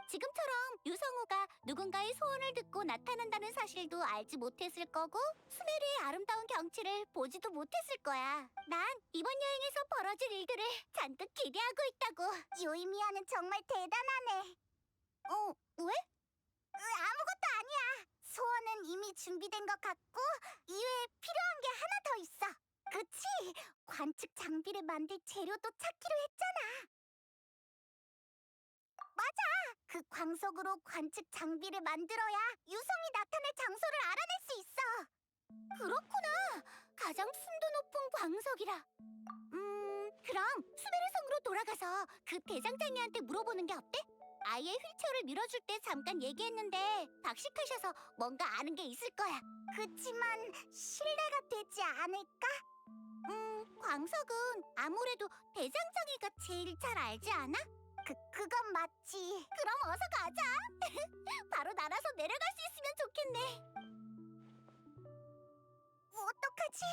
지금처럼 유성우가 누군가의 소원을 듣고 나타난다는 사실도 알지 못했을 거고 수메르의 아름다운 경치를 보지도 못했을 거야. 난 이번 여행에서 벌어질 일들을 잔뜩 기대하고 있다고. 요이미야는 정말 대단하네. 왜? 아무것도 아니야. 소원은 이미 준비된 것 같고 이외에 필요한 게 하나 더 있어. 그치? 관측 장비를 만들 재료도 찾기로 했잖아. 맞아! 그 광석으로 관측 장비를 만들어야 유성이 나타날 장소를 알아낼 수 있어. 그렇구나. 가장 순도 높은 광석이라. 그럼 수메르성으로 돌아가서 그 대장장이한테 물어보는 게 어때? 아이의 휠체어를 밀어줄 때 잠깐 얘기했는데 박식하셔서 뭔가 아는 게 있을 거야. 그치만 신뢰가 되지 않을까? 광석은 아무래도 대장장이가 제일 잘 알지 않아? 그건 맞지. 그럼 어서 가자. 바로 날아서 내려갈 수 있으면 좋겠네. 어떡하지?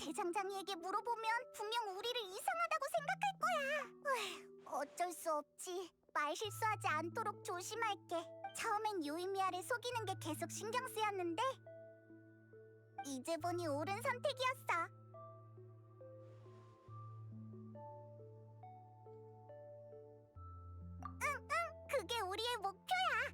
대장장이에게 물어보면 분명 우리를 이상하다고 생각할 거야. 어쩔 수 없지. 말 실수하지 않도록 조심할게. 처음엔 요이미아를 속이는 게 계속 신경 쓰였는데 이제 보니 옳은 선택이었어. 그게 우리의 목표야.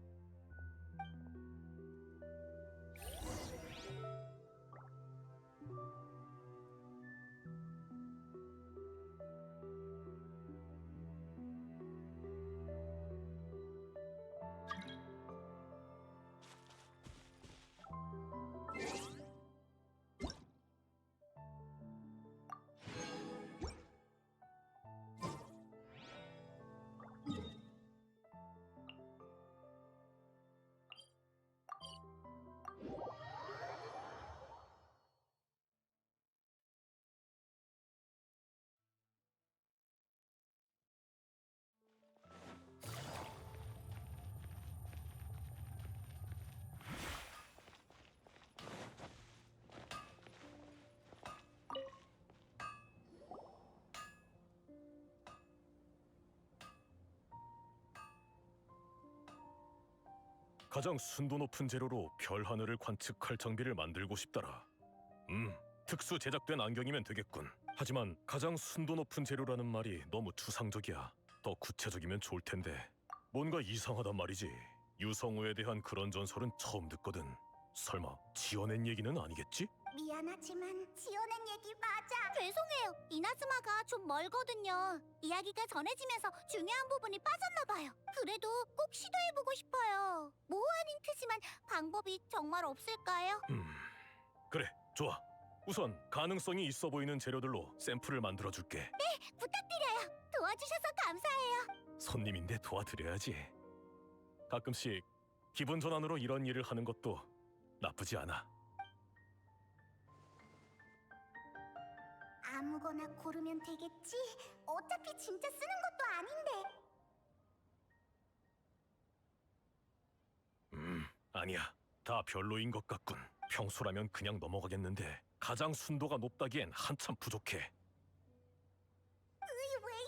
가장 순도 높은 재료로 별 하늘을 관측할 장비를 만들고 싶다라. 특수 제작된 안경이면 되겠군. 하지만 가장 순도 높은 재료라는 말이 너무 추상적이야. 더 구체적이면 좋을 텐데. 뭔가 이상하단 말이지. 유성우에 대한 그런 전설은 처음 듣거든. 설마 지어낸 얘기는 아니겠지? 미안하지만 지어낸 얘기 맞아. 죄송해요. 이나즈마가 좀 멀거든요. 이야기가 전해지면서 중요한 부분이 빠졌나 봐요. 그래도 꼭 시도해보고 싶어요. 모호한 힌트지만 방법이 정말 없을까요? 그래, 좋아. 우선 가능성이 있어 보이는 재료들로 샘플을 만들어줄게. 부탁드려요. 도와주셔서 감사해요. 손님인데 도와드려야지. 가끔씩 기분 전환으로 이런 일을 하는 것도 나쁘지 않아. 아무거나 고르면 되겠지. 어차피 진짜 쓰는 것도 아닌데. 아니야. 다 별로인 것 같군. 평소라면 그냥 넘어가겠는데 가장 순도가 높다기엔 한참 부족해. 왜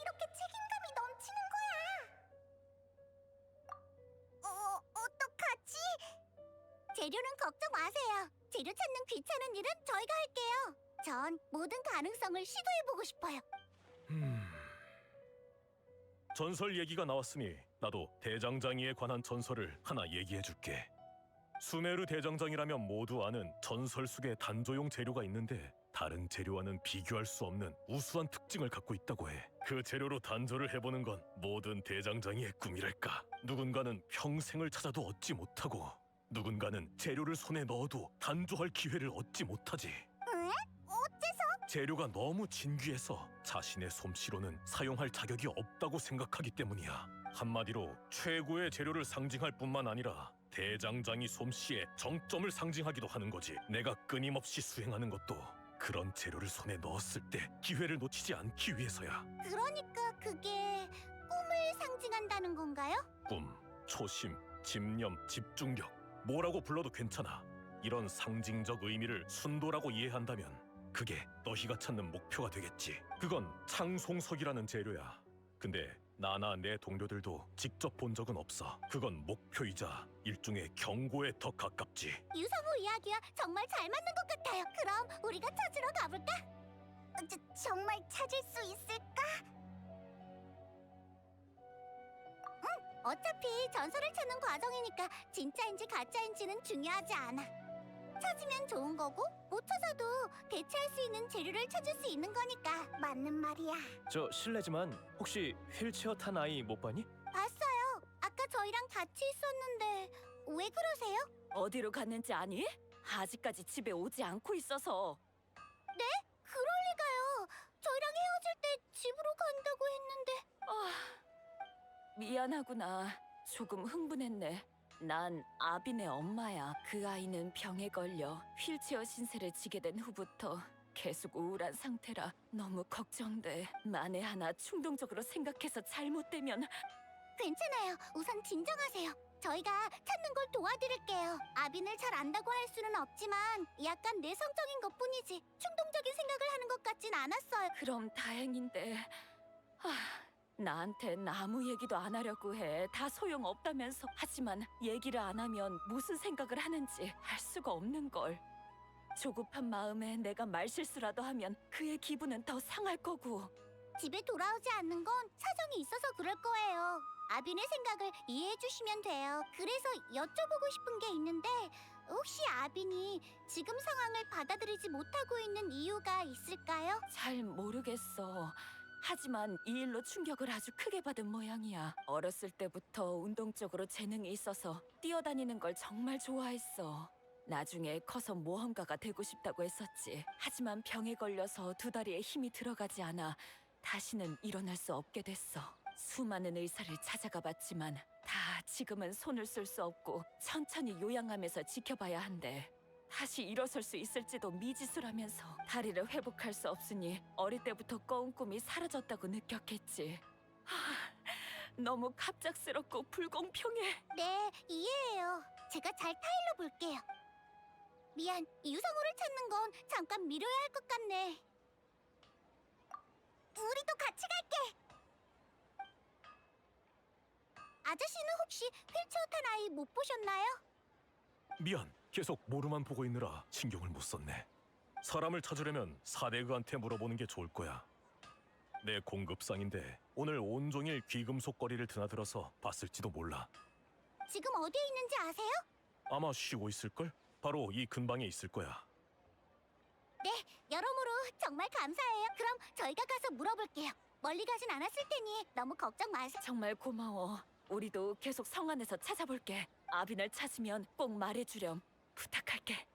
이렇게 책임감이 넘치는 거야? 어떡하지? 재료는 걱정 마세요. 재료 찾는 귀찮은 일은 저희가 할게요. 전 모든 가능성을 시도해보고 싶어요. 전설 얘기가 나왔으니 나도 대장장이에 관한 전설을 하나 얘기해줄게. 수메르 대장장이라면 모두 아는 전설 속의 단조용 재료가 있는데 다른 재료와는 비교할 수 없는 우수한 특징을 갖고 있다고 해. 그 재료로 단조를 해보는 건 모든 대장장이의 꿈이랄까. 누군가는 평생을 찾아도 얻지 못하고 누군가는 재료를 손에 넣어도 단조할 기회를 얻지 못하지. 어째서? 재료가 너무 진귀해서 자신의 솜씨로는 사용할 자격이 없다고 생각하기 때문이야. 한마디로 최고의 재료를 상징할 뿐만 아니라 대장장이 솜씨의 정점을 상징하기도 하는 거지. 내가 끊임없이 수행하는 것도 그런 재료를 손에 넣었을 때 기회를 놓치지 않기 위해서야. 그러니까 그게 꿈을 상징한다는 건가요? 꿈, 초심, 집념, 집중력 뭐라고 불러도 괜찮아. 이런 상징적 의미를 순도라고 이해한다면 그게 너희가 찾는 목표가 되겠지. 그건 창송석이라는 재료야. 근데 나나 내 동료들도 직접 본 적은 없어. 그건 목표이자 일종의 경고에 더 가깝지. 유성우 이야기와 정말 잘 맞는 것 같아요. 그럼 우리가 찾으러 가볼까? 정말 찾을 수 있을까? 어차피 전설을 찾는 과정이니까 진짜인지 가짜인지는 중요하지 않아. 찾으면 좋은 거고 못 찾아도 대체할 수 있는 재료를 찾을 수 있는 거니까. 맞는 말이야. 저 실례지만 혹시 휠체어 탄 아이 못 봤니? 봤어요. 아까 저희랑 같이 있었는데 왜 그러세요? 어디로 갔는지 아니? 아직까지 집에 오지 않고 있어서. 그럴 리가요. 저희랑 헤어질 때 집으로 간다고 했는데. 미안하구나. 조금 흥분했네. 난 아빈의 엄마야. 그 아이는 병에 걸려 휠체어 신세를 지게 된 후부터 계속 우울한 상태라 너무 걱정돼. 만에 하나 충동적으로 생각해서 잘못되면. 괜찮아요. 우선 진정하세요. 저희가 찾는 걸 도와드릴게요. 아빈을 잘 안다고 할 수는 없지만 약간 내성적인 것뿐이지 충동적인 생각을 하는 것 같진 않았어요. 그럼 다행인데. 나한텐 아무 얘기도 안 하려고 해. 다 소용없다면서. 하지만 얘기를 안 하면 무슨 생각을 하는지 알 수가 없는 걸. 조급한 마음에 내가 말실수라도 하면 그의 기분은 더 상할 거고. 집에 돌아오지 않는 건 사정이 있어서 그럴 거예요. 아빈의 생각을 이해해 주시면 돼요. 그래서 여쭤보고 싶은 게 있는데 혹시 아빈이 지금 상황을 받아들이지 못하고 있는 이유가 있을까요? 잘 모르겠어. 하지만 이 일로 충격을 아주 크게 받은 모양이야. 어렸을 때부터 운동적으로 재능이 있어서 뛰어다니는 걸 정말 좋아했어. 나중에 커서 모험가가 되고 싶다고 했었지. 하지만 병에 걸려서 두 다리에 힘이 들어가지 않아 다시는 일어날 수 없게 됐어. 수많은 의사를 찾아가 봤지만 다 지금은 손을 쓸 수 없고 천천히 요양하면서 지켜봐야 한대. 다시 일어설 수 있을지도 미지수라면서 다리를 회복할 수 없으니 어릴 때부터 꿔온 꿈이 사라졌다고 느꼈겠지. 너무 갑작스럽고 불공평해. 네, 이해해요. 제가 잘 타일러 볼게요. 미안, 유성우를 찾는 건 잠깐 미뤄야 할 것 같네. 우리도 같이 갈게. 아저씨는 혹시 휠체어 탄 아이 못 보셨나요? 미안. 계속 모르만 보고 있느라 신경을 못 썼네. 사람을 찾으려면 사대그한테 물어보는 게 좋을 거야. 내 공급상인데 오늘 온종일 귀금속거리를 드나들어서 봤을지도 몰라. 지금 어디에 있는지 아세요? 아마 쉬고 있을걸? 바로 이 근방에 있을 거야. 여러모로 정말 감사해요. 그럼 저희가 가서 물어볼게요. 멀리 가진 않았을 테니 너무 걱정 마세요. 정말 고마워. 우리도 계속 성 안에서 찾아볼게. 아빈을 찾으면 꼭 말해주렴. 부탁할게.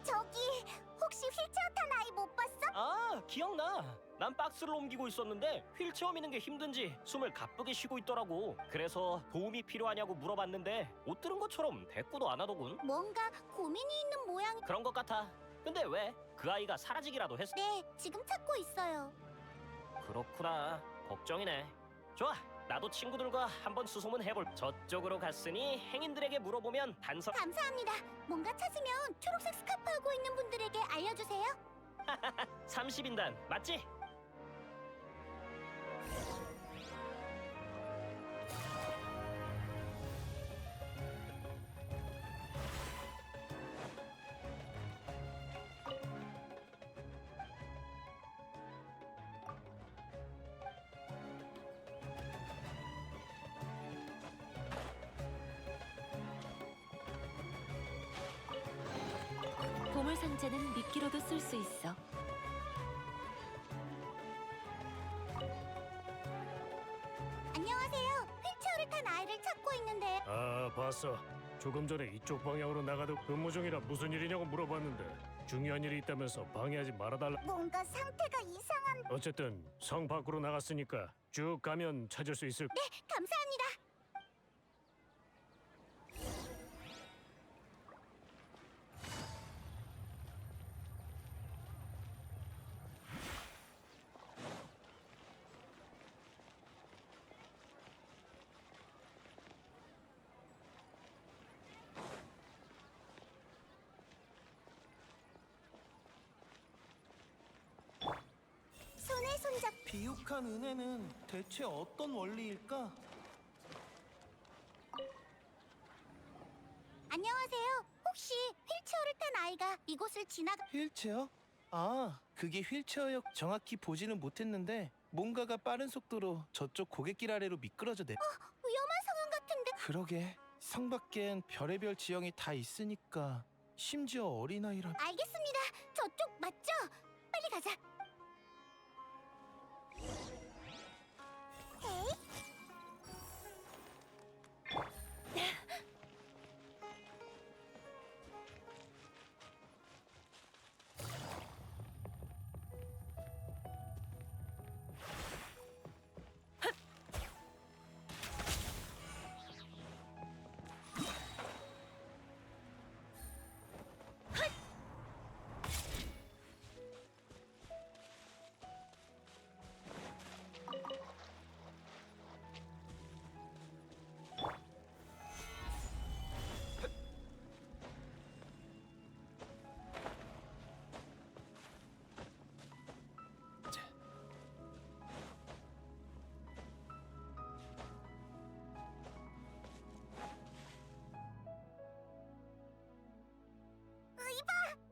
저기 혹시 휠체어 탄 아이 못 봤어? 아, 기억나. 난 박스를 옮기고 있었는데 휠체어 미는 게 힘든지 숨을 가쁘게 쉬고 있더라고. 그래서 도움이 필요하냐고 물어봤는데 못 들은 것처럼 대꾸도 안 하더군. 뭔가 고민이 있는 모양. 그런 것 같아. 근데 왜? 그 아이가 사라지기라도 했어? 네, 지금 찾고 있어요. 그렇구나. 걱정이네. 좋아. 나도 친구들과 한번 수소문 해볼. 저쪽으로 갔으니 행인들에게 물어보면 단서. 감사합니다. 뭔가 찾으면 초록색 스카프 하고 있는 분들에게 알려주세요. 30인단 맞지? 보물 상자는 미끼로도 쓸 수 있어. 안녕하세요. 휠체어를 탄 아이를 찾고 있는데 아, 봤어. 조금 전에 이쪽 방향으로 나가도 근무 중이라 무슨 일이냐고 물어봤는데 중요한 일이 있다면서 방해하지 말아달라. 뭔가 상태가 이상한. 어쨌든 성 밖으로 나갔으니까 쭉 가면 찾을 수 있을. 감사합니다. 손에 손잡. 비육한 은혜는 대체 어떤 원리일까? 안녕하세요. 혹시 휠체어를 탄 아이가 이곳을 지나가? 휠체어? 아, 그게 휠체어역 정확히 보지는 못했는데 뭔가가 빠른 속도로 저쪽 고갯길 아래로 미끄러져 위험한 상황 같은데. 그러게, 성 밖엔 별의별 지형이 다 있으니까 심지어 어린아이라. 알겠습니다. 저쪽 맞죠? 빨리 가자. 에이?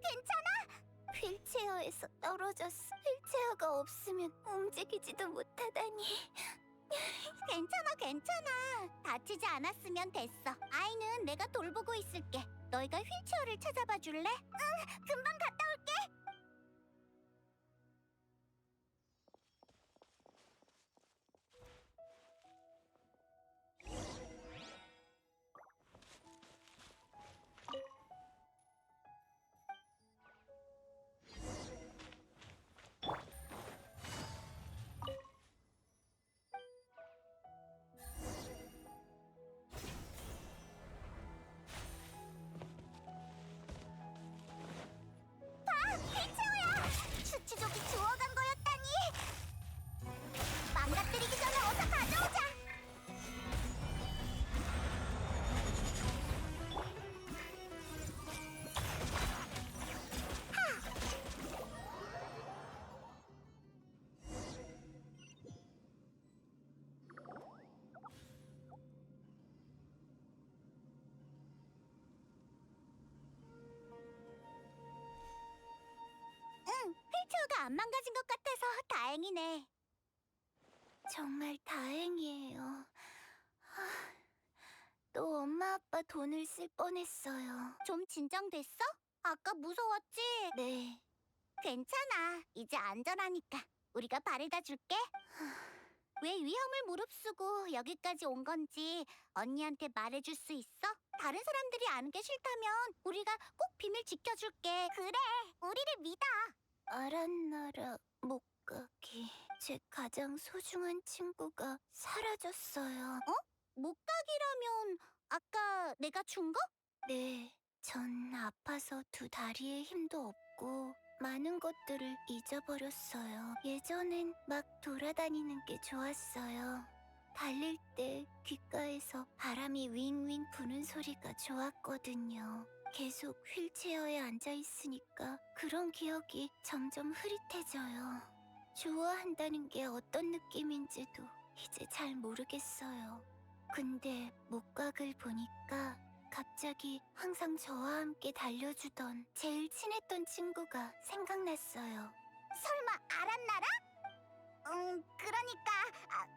괜찮아? 휠체어에서 떨어졌어. 휠체어가 없으면 움직이지도 못하다니. 괜찮아, 괜찮아. 다치지 않았으면 됐어. 아이는 내가 돌보고 있을게. 너희가 휠체어를 찾아봐 줄래? 응, 금방 갔다 올게. 안 망가진 것 같아서 다행이네. 정말 다행이에요. 또 엄마 아빠 돈을 쓸 뻔했어요. 좀 진정됐어? 아까 무서웠지? 네. 괜찮아. 이제 안전하니까. 우리가 바래다 줄게. 왜 위험을 무릅쓰고 여기까지 온 건지 언니한테 말해줄 수 있어? 다른 사람들이 아는 게 싫다면 우리가 꼭 비밀 지켜줄게. 그래, 우리를 믿어. 아란나라 못 가기. 제 가장 소중한 친구가 사라졌어요. 어? 못 가기라면 아까 내가 준 거? 네, 전 아파서 두 다리에 힘도 없고 많은 것들을 잊어버렸어요. 예전엔 막 돌아다니는 게 좋았어요. 달릴 때 귓가에서 바람이 윙윙 부는 소리가 좋았거든요. 계속 휠체어에 앉아 있으니까 그런 기억이 점점 흐릿해져요. 좋아한다는 게 어떤 느낌인지도 이제 잘 모르겠어요. 근데 목각을 보니까 갑자기 항상 저와 함께 달려주던 제일 친했던 친구가 생각났어요. 설마 아란나라? 그러니까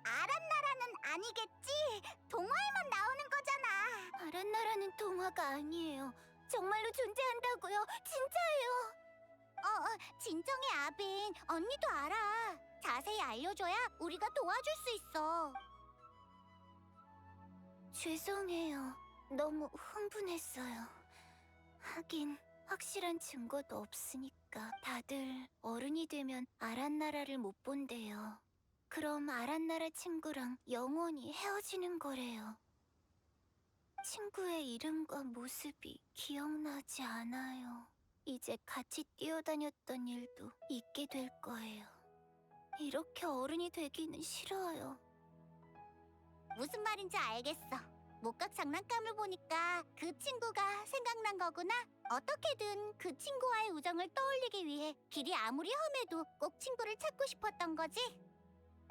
아란나라는 아니겠지? 동화에만 나오는 거잖아. 아란나라는 동화가 아니에요. 정말로 존재한다고요. 진짜예요. 진정해 아빈. 언니도 알아. 자세히 알려줘야 우리가 도와줄 수 있어. 죄송해요. 너무 흥분했어요. 하긴 확실한 증거도 없으니까. 다들 어른이 되면 아란나라를 못 본대요. 그럼 아란나라 친구랑 영원히 헤어지는 거래요. 친구의 이름과 모습이 기억나지 않아요. 이제 같이 뛰어다녔던 일도 잊게 될 거예요. 이렇게 어른이 되기는 싫어요. 무슨 말인지 알겠어. 목각 장난감을 보니까 그 친구가 생각난 거구나. 어떻게든 그 친구와의 우정을 떠올리기 위해 길이 아무리 험해도 꼭 친구를 찾고 싶었던 거지?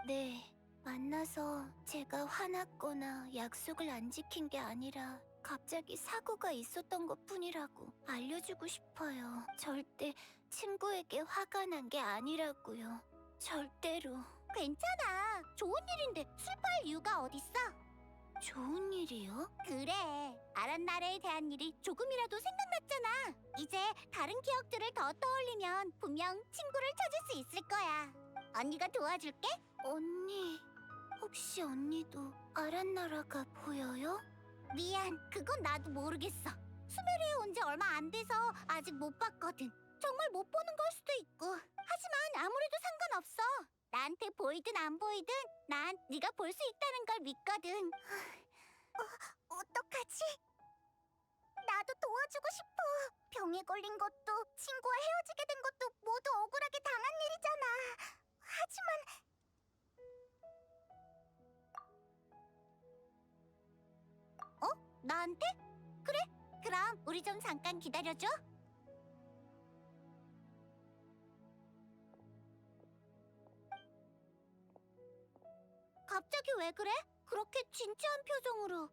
네, 만나서 제가 화났거나 약속을 안 지킨 게 아니라 갑자기 사고가 있었던 것뿐이라고 알려주고 싶어요. 절대 친구에게 화가 난 게 아니라고요. 절대로. 괜찮아. 좋은 일인데 슬퍼할 이유가 어딨어? 좋은 일이요? 그래. 아란나라에 대한 일이 조금이라도 생각났잖아. 이제 다른 기억들을 더 떠올리면 분명 친구를 찾을 수 있을 거야. 언니가 도와줄게. 언니, 혹시 언니도 아란나라가 보여요? 미안, 그건 나도 모르겠어. 수메르에 온 지 얼마 안 돼서 아직 못 봤거든. 정말 못 보는 걸 수도 있고. 하지만 아무래도 상관없어. 나한테 보이든 안 보이든 난 네가 볼 수 있다는 걸 믿거든. 어떡하지? 나도 도와주고 싶어. 병에 걸린 것도 친구와 헤어지게 된 것도 모두 억울하게 당한 일이잖아. 하지만 나한테? 그래, 그럼 우리 좀 잠깐 기다려줘. 갑자기 왜 그래? 그렇게 진지한 표정으로.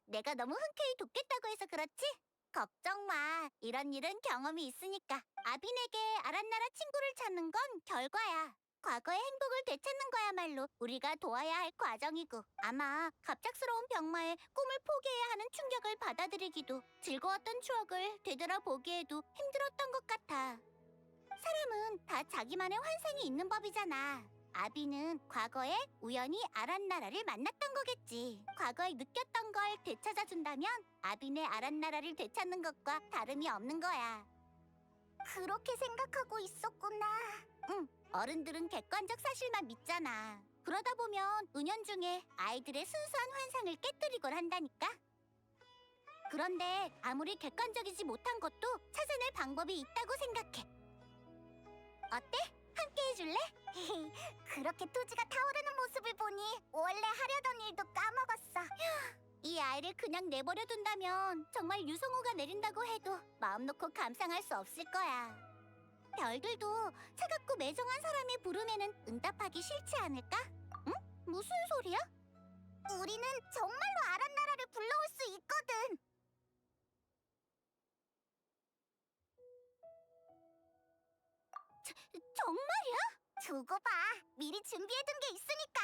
내가 너무 흔쾌히 돕겠다고 해서 그렇지? 걱정 마. 이런 일은 경험이 있으니까. 아빈에게 아란나라 친구를 찾는 건 결과야. 과거의 행복을 되찾는 거야말로 우리가 도와야 할 과정이고, 아마 갑작스러운 병마에 꿈을 포기해야 하는 충격을 받아들이기도, 즐거웠던 추억을 되돌아보기에도 힘들었던 것 같아. 사람은 다 자기만의 환상이 있는 법이잖아. 아비는 과거에 우연히 아란나라를 만났던 거겠지. 과거에 느꼈던 걸 되찾아준다면 아빈의 아란나라를 되찾는 것과 다름이 없는 거야. 그렇게 생각하고 있었구나. 응, 어른들은 객관적 사실만 믿잖아. 그러다 보면 은연중에 아이들의 순수한 환상을 깨뜨리곤 한다니까. 그런데 아무리 객관적이지 못한 것도 찾아낼 방법이 있다고 생각해. 어때? 함께 해줄래? 그렇게 투지가 타오르는 모습을 보니 원래 하려던 일도 까먹었어. 이 아이를 그냥 내버려 둔다면 정말 유성우가 내린다고 해도 마음 놓고 감상할 수 없을 거야. 별들도 차갑고 매정한 사람이 부르면은 응답하기 싫지 않을까? 응? 무슨 소리야? 우리는 정말로 아란나라를 불러올 수 있거든. 두고 봐. 미리 준비해둔 게 있으니까.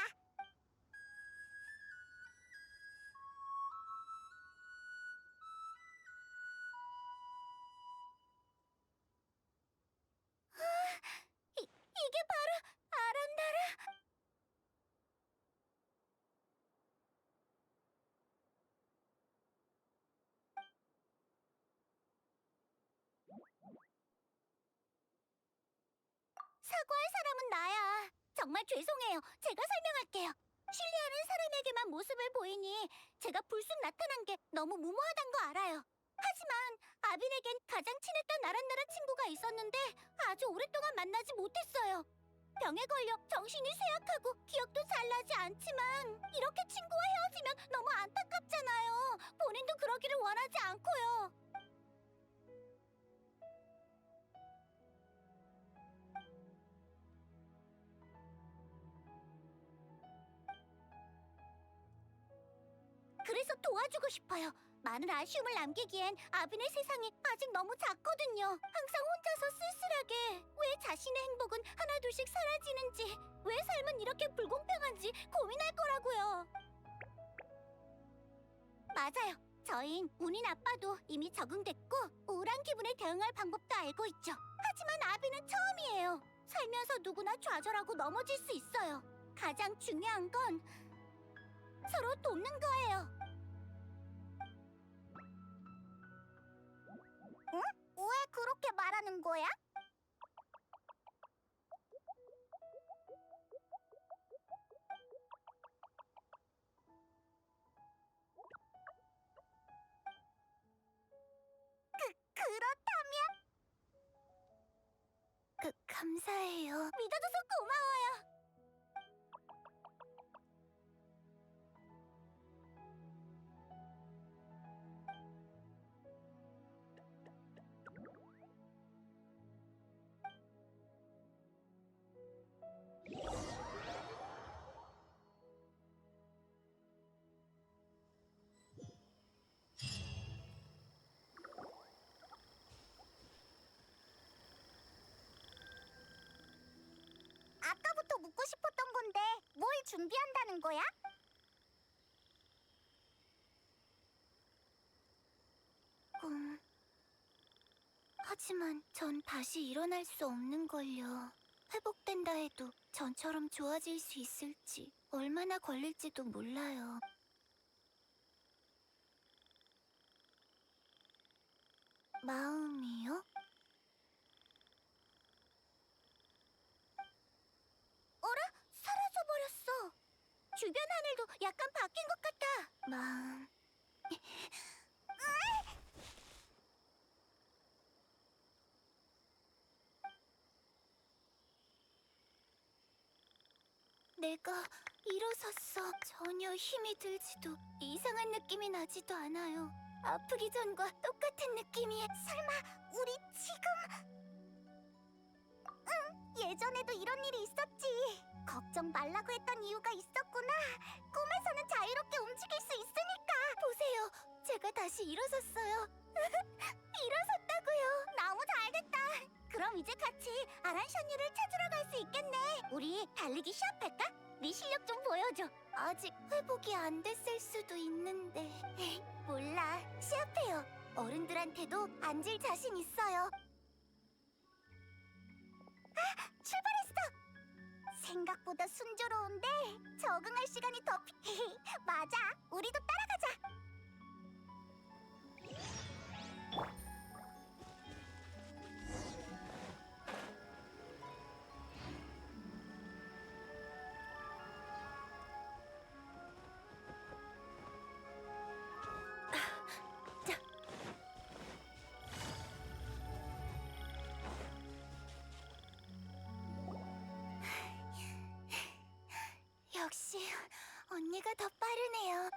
이게 바로 아란다라. 사과할 사람은 나야. 정말 죄송해요. 제가 설명할게요. 신뢰하는 사람에게만 모습을 보이니 제가 불쑥 나타난 게 너무 무모하단 거 알아요. 하지만 아빈에겐 가장 친했던 아란나라 친구가 있었는데 아주 오랫동안 만나지 못했어요. 병에 걸려 정신이 쇠약하고 기억도 잘 나지 않지만 이렇게 친구와 헤어지면 너무 안타깝잖아요. 본인도 그러기를 원하지 않고요. 그래서 도와주고 싶어요. 많은 아쉬움을 남기기엔 아빈의 세상이 아직 너무 작거든요. 항상 혼자서 쓸쓸하게 왜 자신의 행복은 하나둘씩 사라지는지, 왜 삶은 이렇게 불공평한지 고민할 거라고요. 맞아요. 저흰 운이 나빠도 이미 적응됐고 우울한 기분에 대응할 방법도 알고 있죠. 하지만 아빈은 처음이에요. 살면서 누구나 좌절하고 넘어질 수 있어요. 가장 중요한 건 서로 돕는 거예요. 응? 왜 그렇게 말하는 거야? 그렇다면 감사해요. 믿어줘서 고마워요. 아까부터 묻고 싶었던 건데 뭘 준비한다는 거야? 하지만 전 다시 일어날 수 없는걸요. 회복된다 해도 전처럼 좋아질 수 있을지 얼마나 걸릴지도 몰라요. 마음이요? 어라? 사라져버렸어. 주변 하늘도 약간 바뀐 것 같아. 마음... 내가 일어섰어. 전혀 힘이 들지도 이상한 느낌이 나지도 않아요. 아프기 전과 똑같은 느낌이야. 설마 우리 지금... 예전에도 이런 일이 있었지. 걱정 말라고 했던 이유가 있었구나. 꿈에서는 자유롭게 움직일 수 있으니까. 보세요, 제가 다시 일어섰어요. 일어섰다고요. 너무 잘됐다. 그럼 이제 같이 아란샤니를 찾으러 갈 수 있겠네. 우리 달리기 시합할까? 네 실력 좀 보여줘. 아직 회복이 안 됐을 수도 있는데. 몰라, 시합해요. 어른들한테도 앉을 자신 있어요. 출발했어! 생각보다 순조로운데 적응할 시간이 더 맞아, 우리도 따라가자. 역시 언니가 더 빠르네요.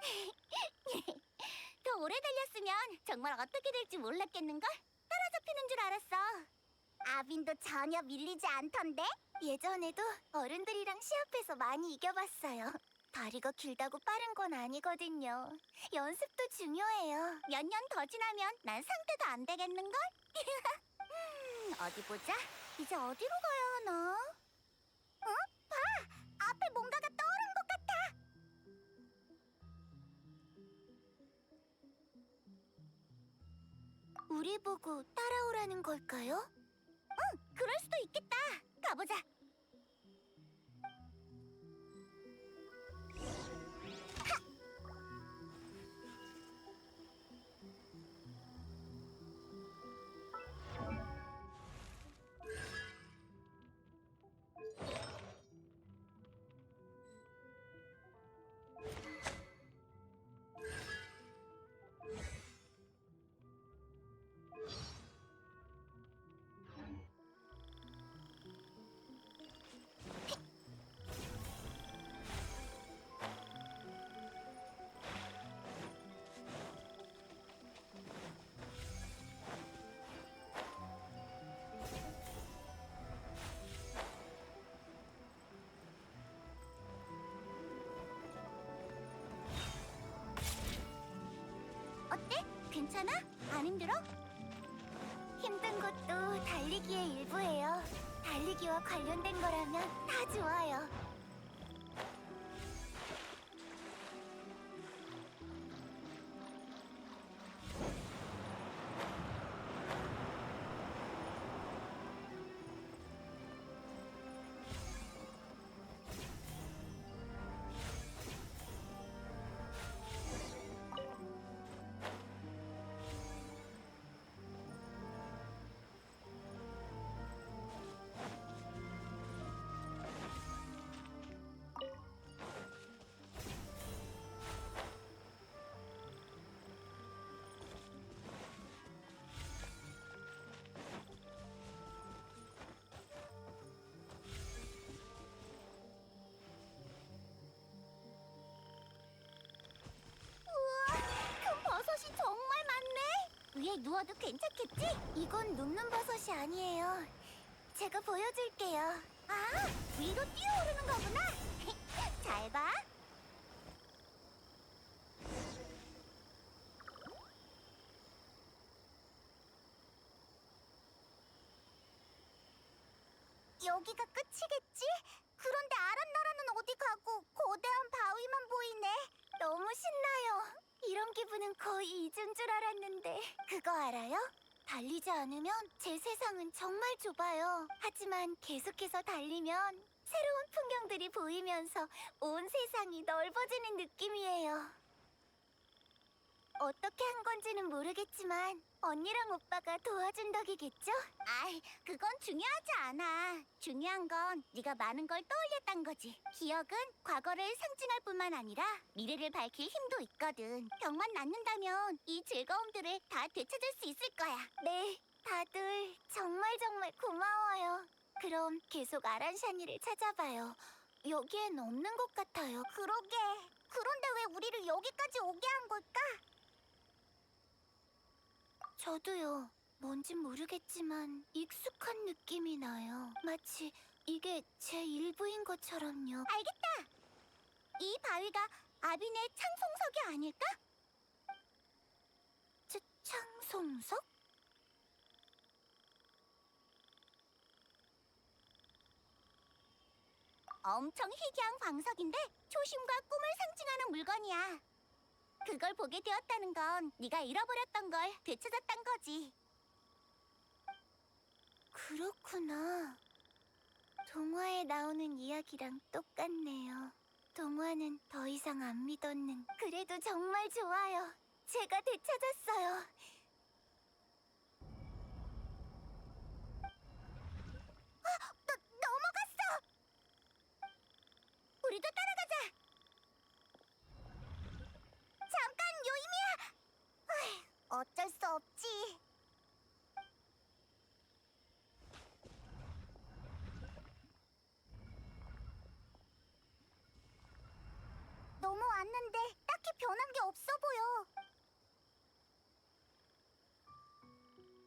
더 오래 달렸으면 정말 어떻게 될지 몰랐겠는걸? 따라잡히는 줄 알았어. 아빈도 전혀 밀리지 않던데? 예전에도 어른들이랑 시합해서 많이 이겨봤어요. 다리가 길다고 빠른 건 아니거든요. 연습도 중요해요. 몇 년 더 지나면 난 상대도 안 되겠는걸? 어디 보자. 이제 어디로 가야 하나? 봐! 앞에 뭔가가 떠오른 것 같아! 우리 보고 따라오라는 걸까요? 응, 그럴 수도 있겠다. 가보자. 어때? 괜찮아? 안 힘들어? 힘든 것도 달리기의 일부예요. 달리기와 관련된 거라면 다 좋아요. 큰 버섯이 정말 많네. 위에 누워도 괜찮겠지? 이건 눕는 버섯이 아니에요. 제가 보여줄게요. 아, 위로 뛰어오르는 거구나. 잘 봐. 여기가 끝이겠지? 그런데 아란나라는 어디 가고 거대한 바위만 보이네. 너무 신나요. 이런 기분은 거의 잊은 줄 알았는데. 그거 알아요? 달리지 않으면 제 세상은 정말 좁아요. 하지만 계속해서 달리면 새로운 풍경들이 보이면서 온 세상이 넓어지는 느낌이에요. 어떻게 한 건지는 모르겠지만 언니랑 오빠가 도와준 덕이겠죠? 아이, 그건 중요하지 않아. 중요한 건 네가 많은 걸 떠올렸단 거지. 기억은 과거를 상징할 뿐만 아니라 미래를 밝힐 힘도 있거든. 병만 낫는다면 이 즐거움들을 다 되찾을 수 있을 거야. 네, 다들 정말 고마워요. 그럼 계속 아란샤니를 찾아봐요. 여기엔 없는 것 같아요. 그러게. 그런데 왜 우리를 여기까지 오게 한 걸까? 저도요. 뭔진 모르겠지만 익숙한 느낌이 나요. 마치 이게 제 일부인 것처럼요. 알겠다. 이 바위가 아빈의 창송석이 아닐까? 창송석? 엄청 희귀한 광석인데 초심과 꿈을 상징하는 물건이야. 그걸 보게 되었다는 건 네가 잃어버렸던 걸 되찾았단 거지. 그렇구나. 동화에 나오는 이야기랑 똑같네요. 동화는 더 이상 안 믿었는. 그래도 정말 좋아요. 제가 되찾았어요. 넘어갔어! 우리도 따라가자! 잠깐, 요이미야! 어쩔 수 없지. 넘어왔는데 딱히 변한 게 없어 보여.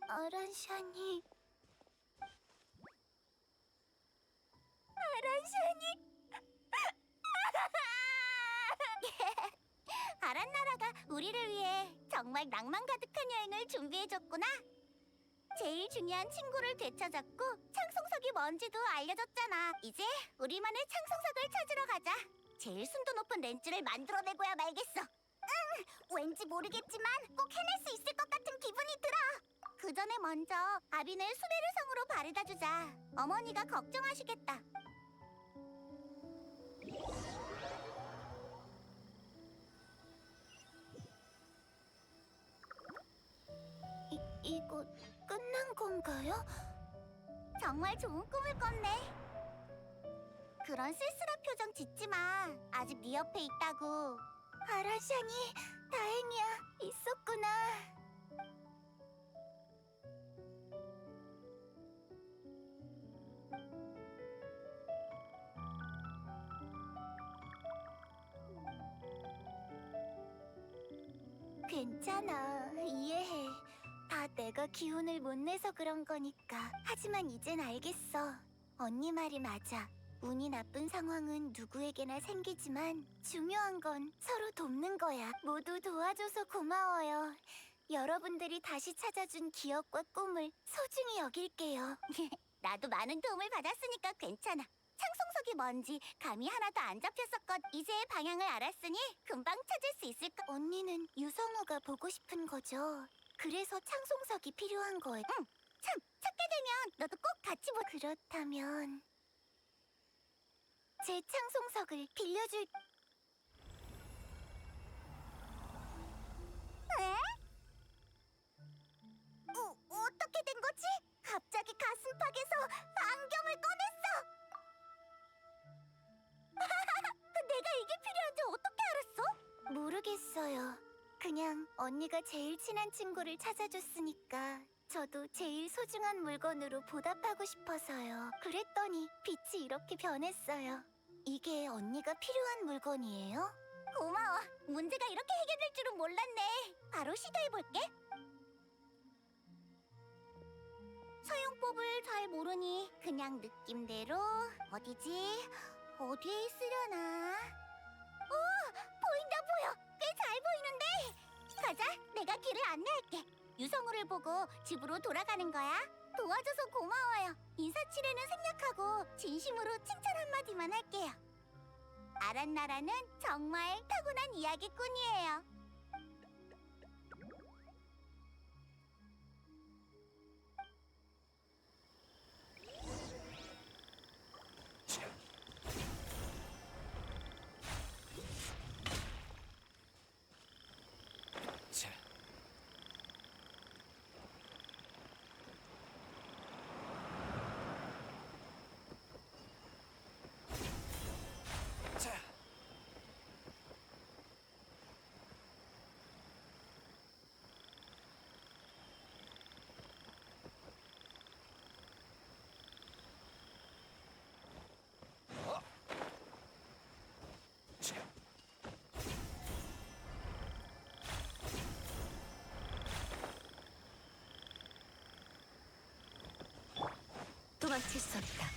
아란샤니. 아란샤니. 아란나라가 우리를 위해 정말 낭만 가득한 여행을 준비해줬구나. 제일 중요한 친구를 되찾았고 창성석이 뭔지도 알려줬잖아. 이제 우리만의 창성석을 찾으러 가자. 제일 순도 높은 렌즈를 만들어내고야 말겠어. 왠지 모르겠지만 꼭 해낼 수 있을 것 같은 기분이 들어. 그 전에 먼저 아빈을 수메르 성으로 바래다 주자. 어머니가 걱정하시겠다. 이거 끝난 건가요? 정말 좋은 꿈을 꿨네. 그런 쓸쓸한 표정 짓지 마. 아직 네 옆에 있다고. 아라샤니, 다행이야. 있었구나. 괜찮아. 이해해. 다 내가 기운을 못 내서 그런 거니까. 하지만 이젠 알겠어. 언니 말이 맞아. 운이 나쁜 상황은 누구에게나 생기지만 중요한 건 서로 돕는 거야. 모두 도와줘서 고마워요. 여러분들이 다시 찾아준 기억과 꿈을 소중히 여길게요. 나도 많은 도움을 받았으니까 괜찮아. 창성석이 뭔지 감이 하나도 안 잡혔었거든. 이제 방향을 알았으니 금방 찾을 수 있을 거. 언니는 유성우가 보고 싶은 거죠? 그래서 창성석이 필요한 거예요. 응, 참 찾게 되면 너도 꼭 같이 그렇다면 제 창성석을 빌려줄. 에? 어떻게 된 거지? 갑자기 가슴팍에서 안경을 꺼냈어. 내가 이게 필요한지 어떻게 알았어? 모르겠어요. 그냥 언니가 제일 친한 친구를 찾아줬으니까 저도 제일 소중한 물건으로 보답하고 싶어서요. 그랬더니 빛이 이렇게 변했어요. 이게 언니가 필요한 물건이에요? 고마워. 문제가 이렇게 해결될 줄은 몰랐네. 바로 시도해볼게. 사용법을 잘 모르니 그냥 느낌대로 어디지? 어디에 있으려나? 보인다 보여. 꽤 잘 보이는데. 가자. 내가 길을 안내할게. 유성우를 보고 집으로 돌아가는 거야. 도와줘서 고마워요. 인사치레는 생략하고 진심으로 칭찬 한마디만 할게요. 아란나라는 정말 타고난 이야기꾼이에요. 도망칠 수 없다.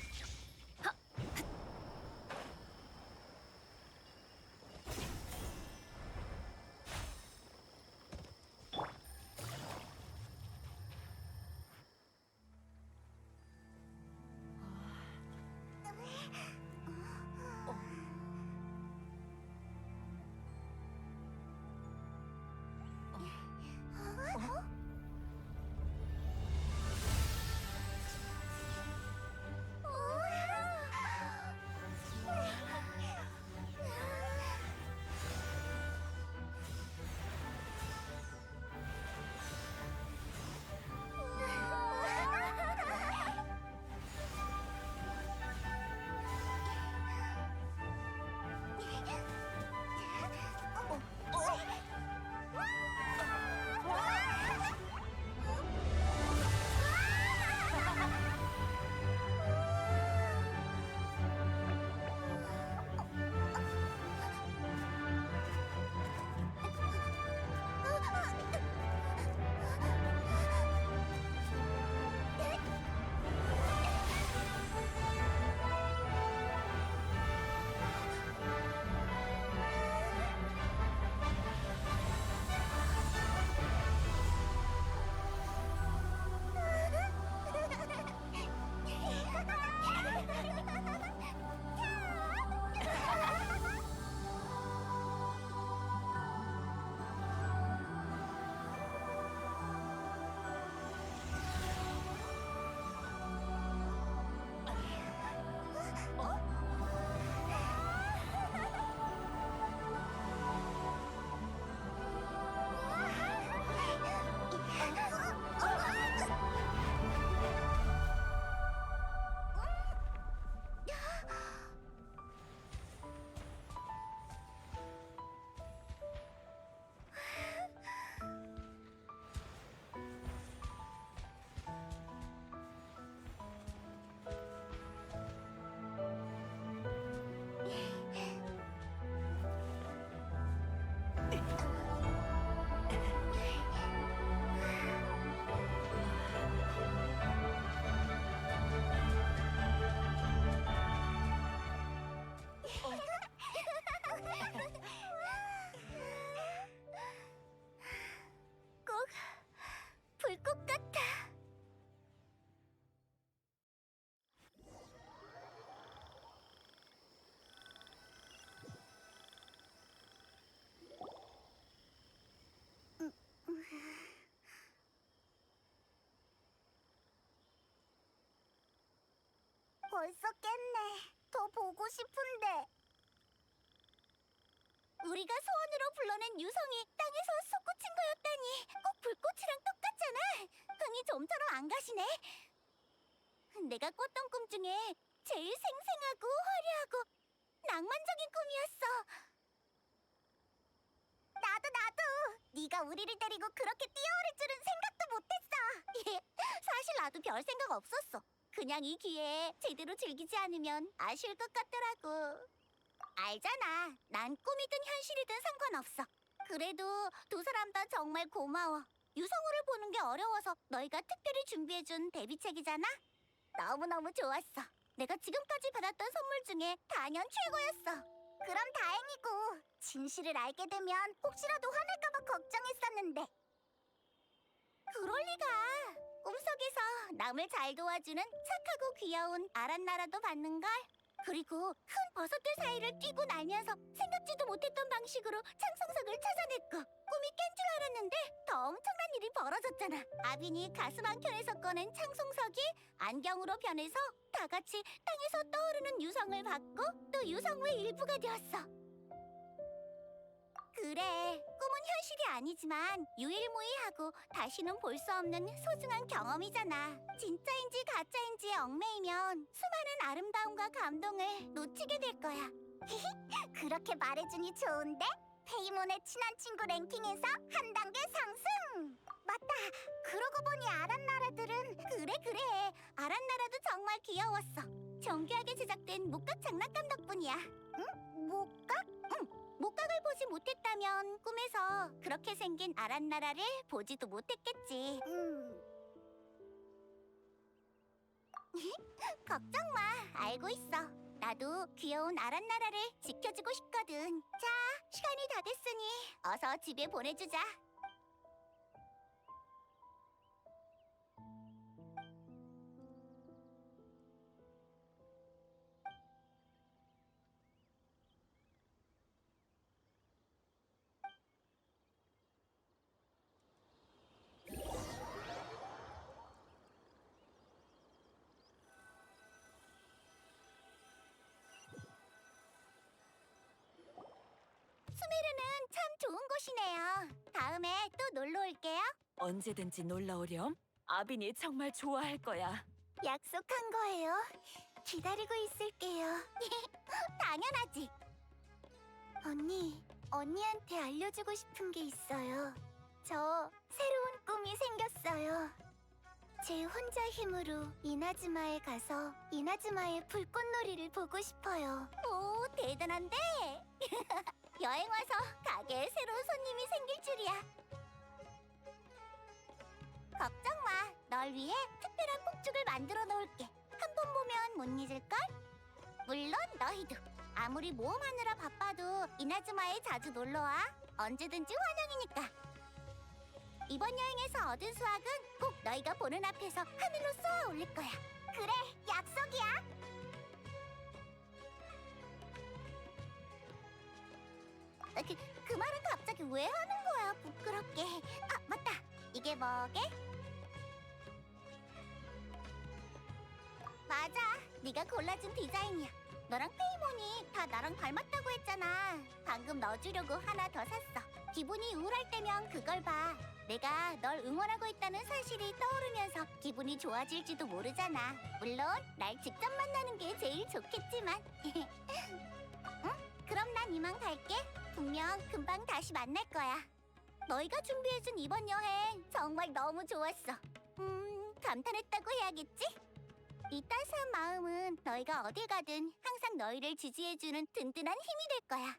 벌써 깼네. 더 보고 싶은데. 우리가 소원으로 불러낸 유성이 땅에서 솟구친 거였다니. 꼭 불꽃이랑 똑같잖아. 흥이 좀처럼 안 가시네. 내가 꿨던 꿈 중에 제일 생생하고 화려하고 낭만적인 꿈이었어. 나도. 네가 우리를 데리고 그렇게 뛰어오를 줄은 생각도 못했어. 사실 나도 별 생각 없었어. 그냥 이 기회에 제대로 즐기지 않으면 아쉬울 것 같더라고. 알잖아. 난 꿈이든 현실이든 상관없어. 그래도 두 사람 다 정말 고마워. 유성우를 보는 게 어려워서 너희가 특별히 준비해준 데뷔책이잖아. 너무너무 좋았어. 내가 지금까지 받았던 선물 중에 단연 최고였어. 그럼 다행이고, 진실을 알게 되면 혹시라도 화낼까봐 걱정했었는데. 그럴 리가. 꿈속에서 남을 잘 도와주는 착하고 귀여운 아란나라도 받는걸. 그리고 큰 버섯들 사이를 뛰고 날면서 생각지도 못했던 방식으로 창성석을 찾아냈고, 꿈이 깬 줄 알았는데 더 엄청난 일이 벌어졌잖아. 아빈이 가슴 한켠에서 꺼낸 창성석이 안경으로 변해서 다 같이 땅에서 떠오르는 유성을 받고 또 유성우의 일부가 되었어. 그래, 꿈은 현실이 아니지만 유일무이하고 다시는 볼 수 없는 소중한 경험이잖아. 진짜인지 가짜인지에 얽매이면 수많은 아름다움과 감동을 놓치게 될 거야. 그렇게 말해주니 좋은데? 페이몬의 친한 친구 랭킹에서 한 단계 상승! 맞다! 그러고 보니 아란나라들은 그래 아란나라도 정말 귀여웠어. 정교하게 제작된 목각 장난감 덕분이야. 응? 목각? 응! 목각을 보지 못했다면 꿈에서 그렇게 생긴 아란나라를 보지도 못했겠지. 걱정 마, 알고 있어. 나도 귀여운 아란나라를 지켜주고 싶거든. 자, 시간이 다 됐으니 어서 집에 보내주자. 수메르는 참 좋은 곳이네요. 다음에 또 놀러 올게요. 언제든지 놀러 오렴. 아빈이 정말 좋아할 거야. 약속한 거예요. 기다리고 있을게요. 당연하지. 언니한테 알려주고 싶은 게 있어요. 저 새로운 꿈이 생겼어요. 제 혼자 힘으로 이나즈마에 가서 이나즈마의 불꽃놀이를 보고 싶어요. 오, 대단한데? 여행 와서 가게에 새로운 손님이 생길 줄이야. 걱정 마. 널 위해 특별한 폭죽을 만들어 놓을게. 한 번 보면 못 잊을걸? 물론 너희도. 아무리 모험하느라 바빠도 이나즈마에 자주 놀러와. 언제든지 환영이니까. 이번 여행에서 얻은 수확은 꼭 너희가 보는 앞에서 하늘로 쏘아 올릴 거야. 그래, 약속이야. 그 말은 갑자기 왜 하는 거야, 부끄럽게. 아, 맞다. 이게 뭐게? 맞아. 네가 골라준 디자인이야. 너랑 페이몬이 다 나랑 닮았다고 했잖아. 방금 넣어주려고 하나 더 샀어. 기분이 우울할 때면 그걸 봐. 내가 널 응원하고 있다는 사실이 떠오르면서 기분이 좋아질지도 모르잖아. 물론 날 직접 만나는 게 제일 좋겠지만. 응? 그럼 난 이만 갈게. 분명 금방 다시 만날 거야. 너희가 준비해준 이번 여행 정말 너무 좋았어. 감탄했다고 해야겠지? 이 따스한 마음은 너희가 어딜 가든 항상 너희를 지지해주는 든든한 힘이 될 거야.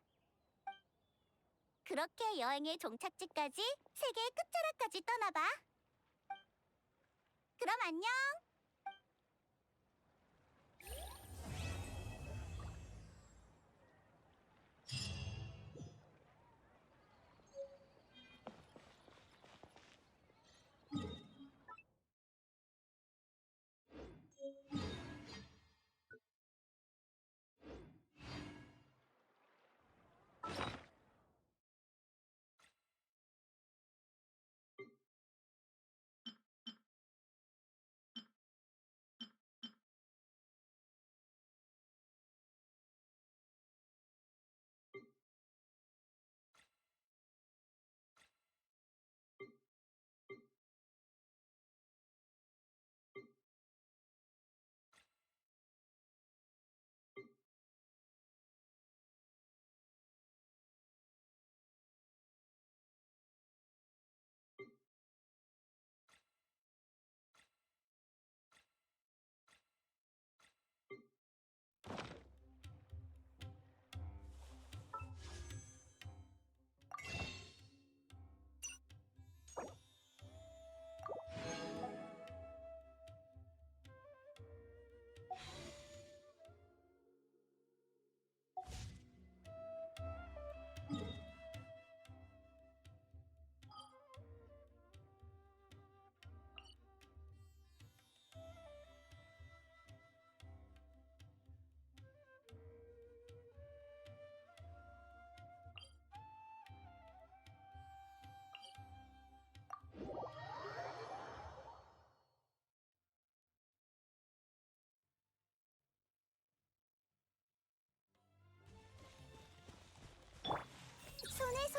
그렇게 여행의 종착지까지 세계의 끝자락까지 떠나봐. 그럼 안녕.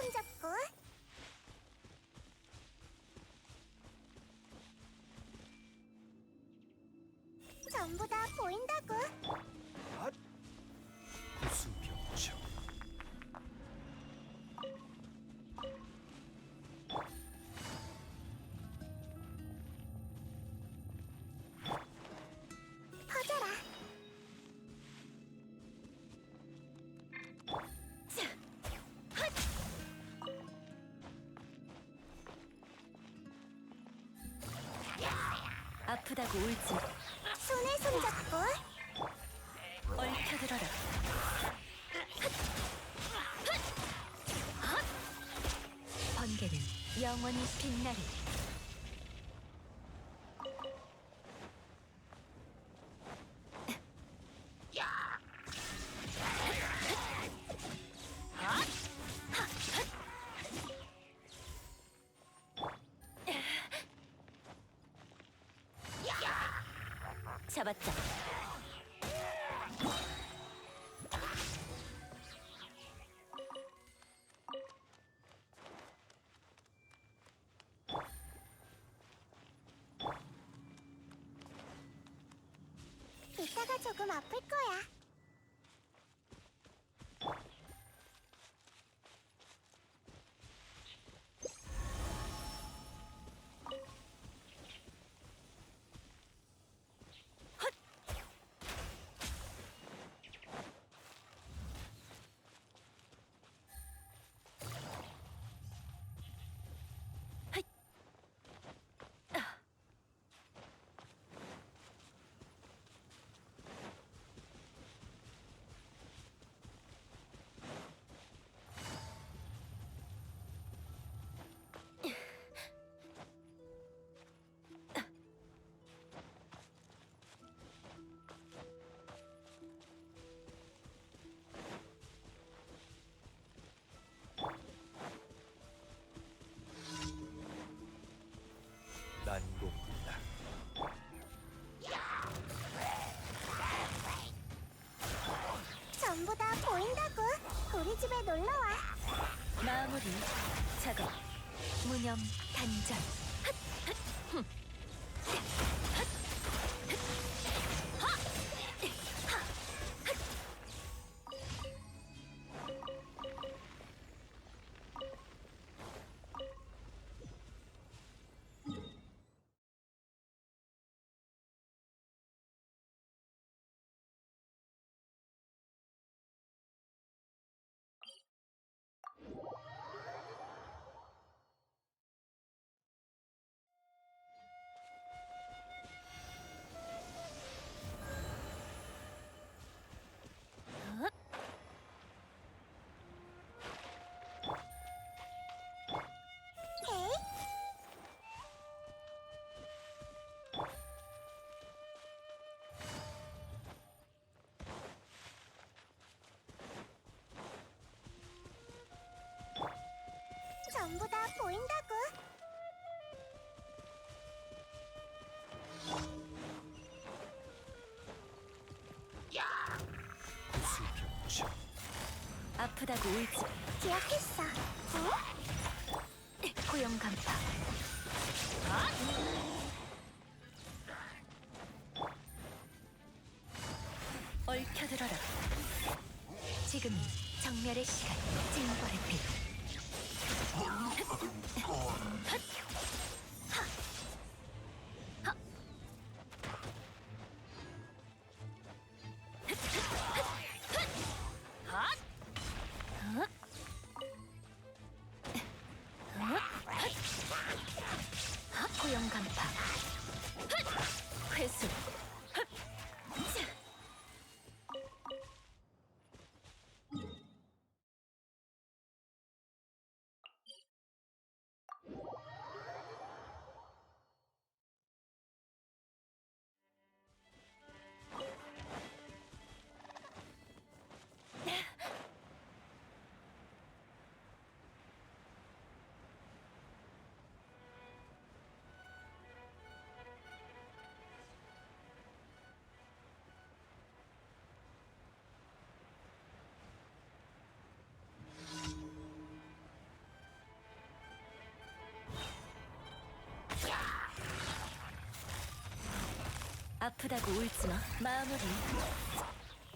손잡고. 전부 다 보인다고. 구수병청. 퍼져라. 아프다고 울지. 손에 손잡고. 얽혀들어라. 번개는 영원히 빛나리. 잡았다. 이따가 조금 아플 거야. 난공불락. 전부 다 보인다고. 우리 집에 놀러 와. 마무리. 작업. 무념 단전. 헤이. 전부 다 보인다고. 구수병청. 아프다고 울지. 기억했어. 어? 고용 간파. 얽혀들어라. 지금이 정멸의 시간. 징벌의 빛. 고용 간파. 회수. 아프다고 울지 마. 마무리.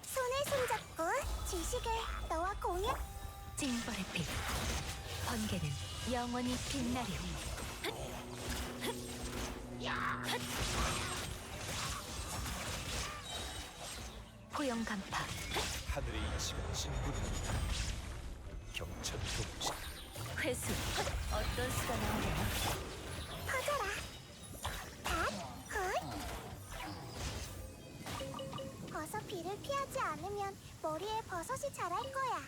손에 손잡고 지식을 너와 공유. 징벌의 빛. 번개는 영원히 빛나리. 포용 간파. 하늘의 이치가 진군합니다. 경천 동지 회수. 어떤 수가 나오려나? 퍼져라. 닷, 헛. 어서 비를 피하지 않으면 머리에 버섯이 자랄 거야.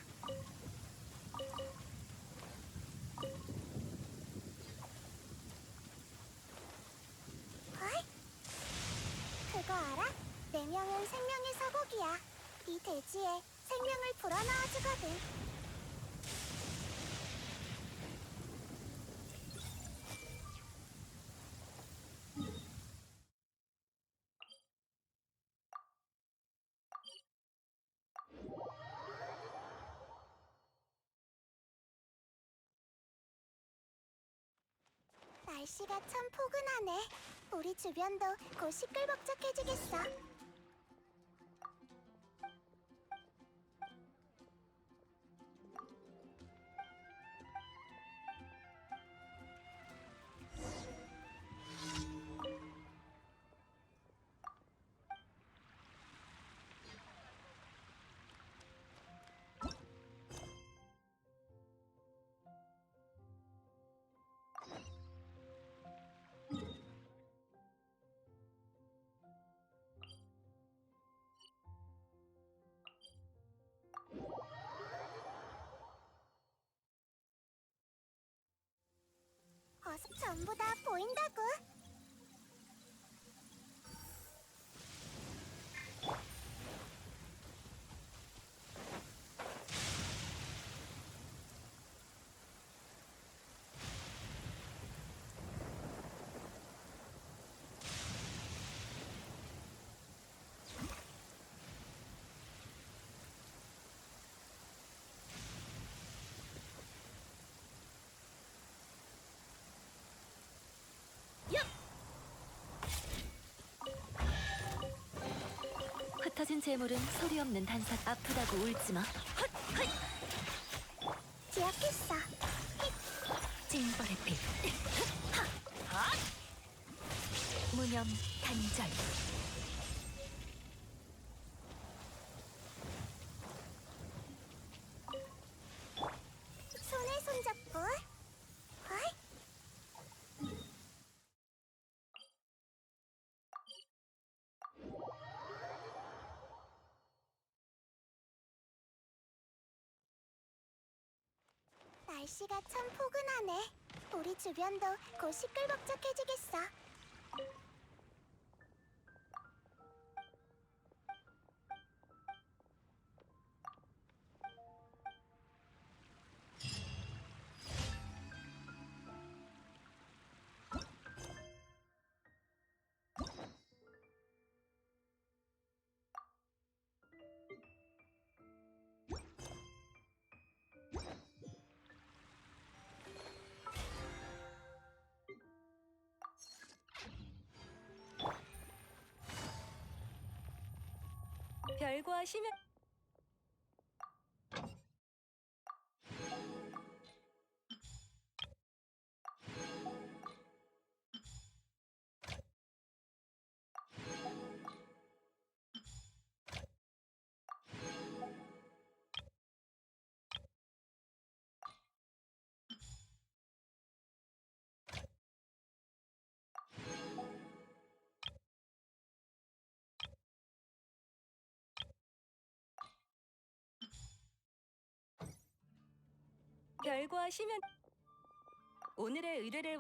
헛. 그거 알아? 내 명은 생명의 서곡이야. 이 대지에 생명을 불어넣어 주거든. 날씨가 참 포근하네. 우리 주변도 곧 시끌벅적해지겠어. 어서 전부 다 보인다고. 흩어진 재물은 소리 없는 단사. 아프다고 울지 마. 기억했어. 징벌의 빛. 무념 단절. 손에 손잡고. 헛. 날씨가 참 포근하네. 우리 주변도 곧 시끌벅적해지겠어. 별거하시면 별거하시면 오늘의 의뢰를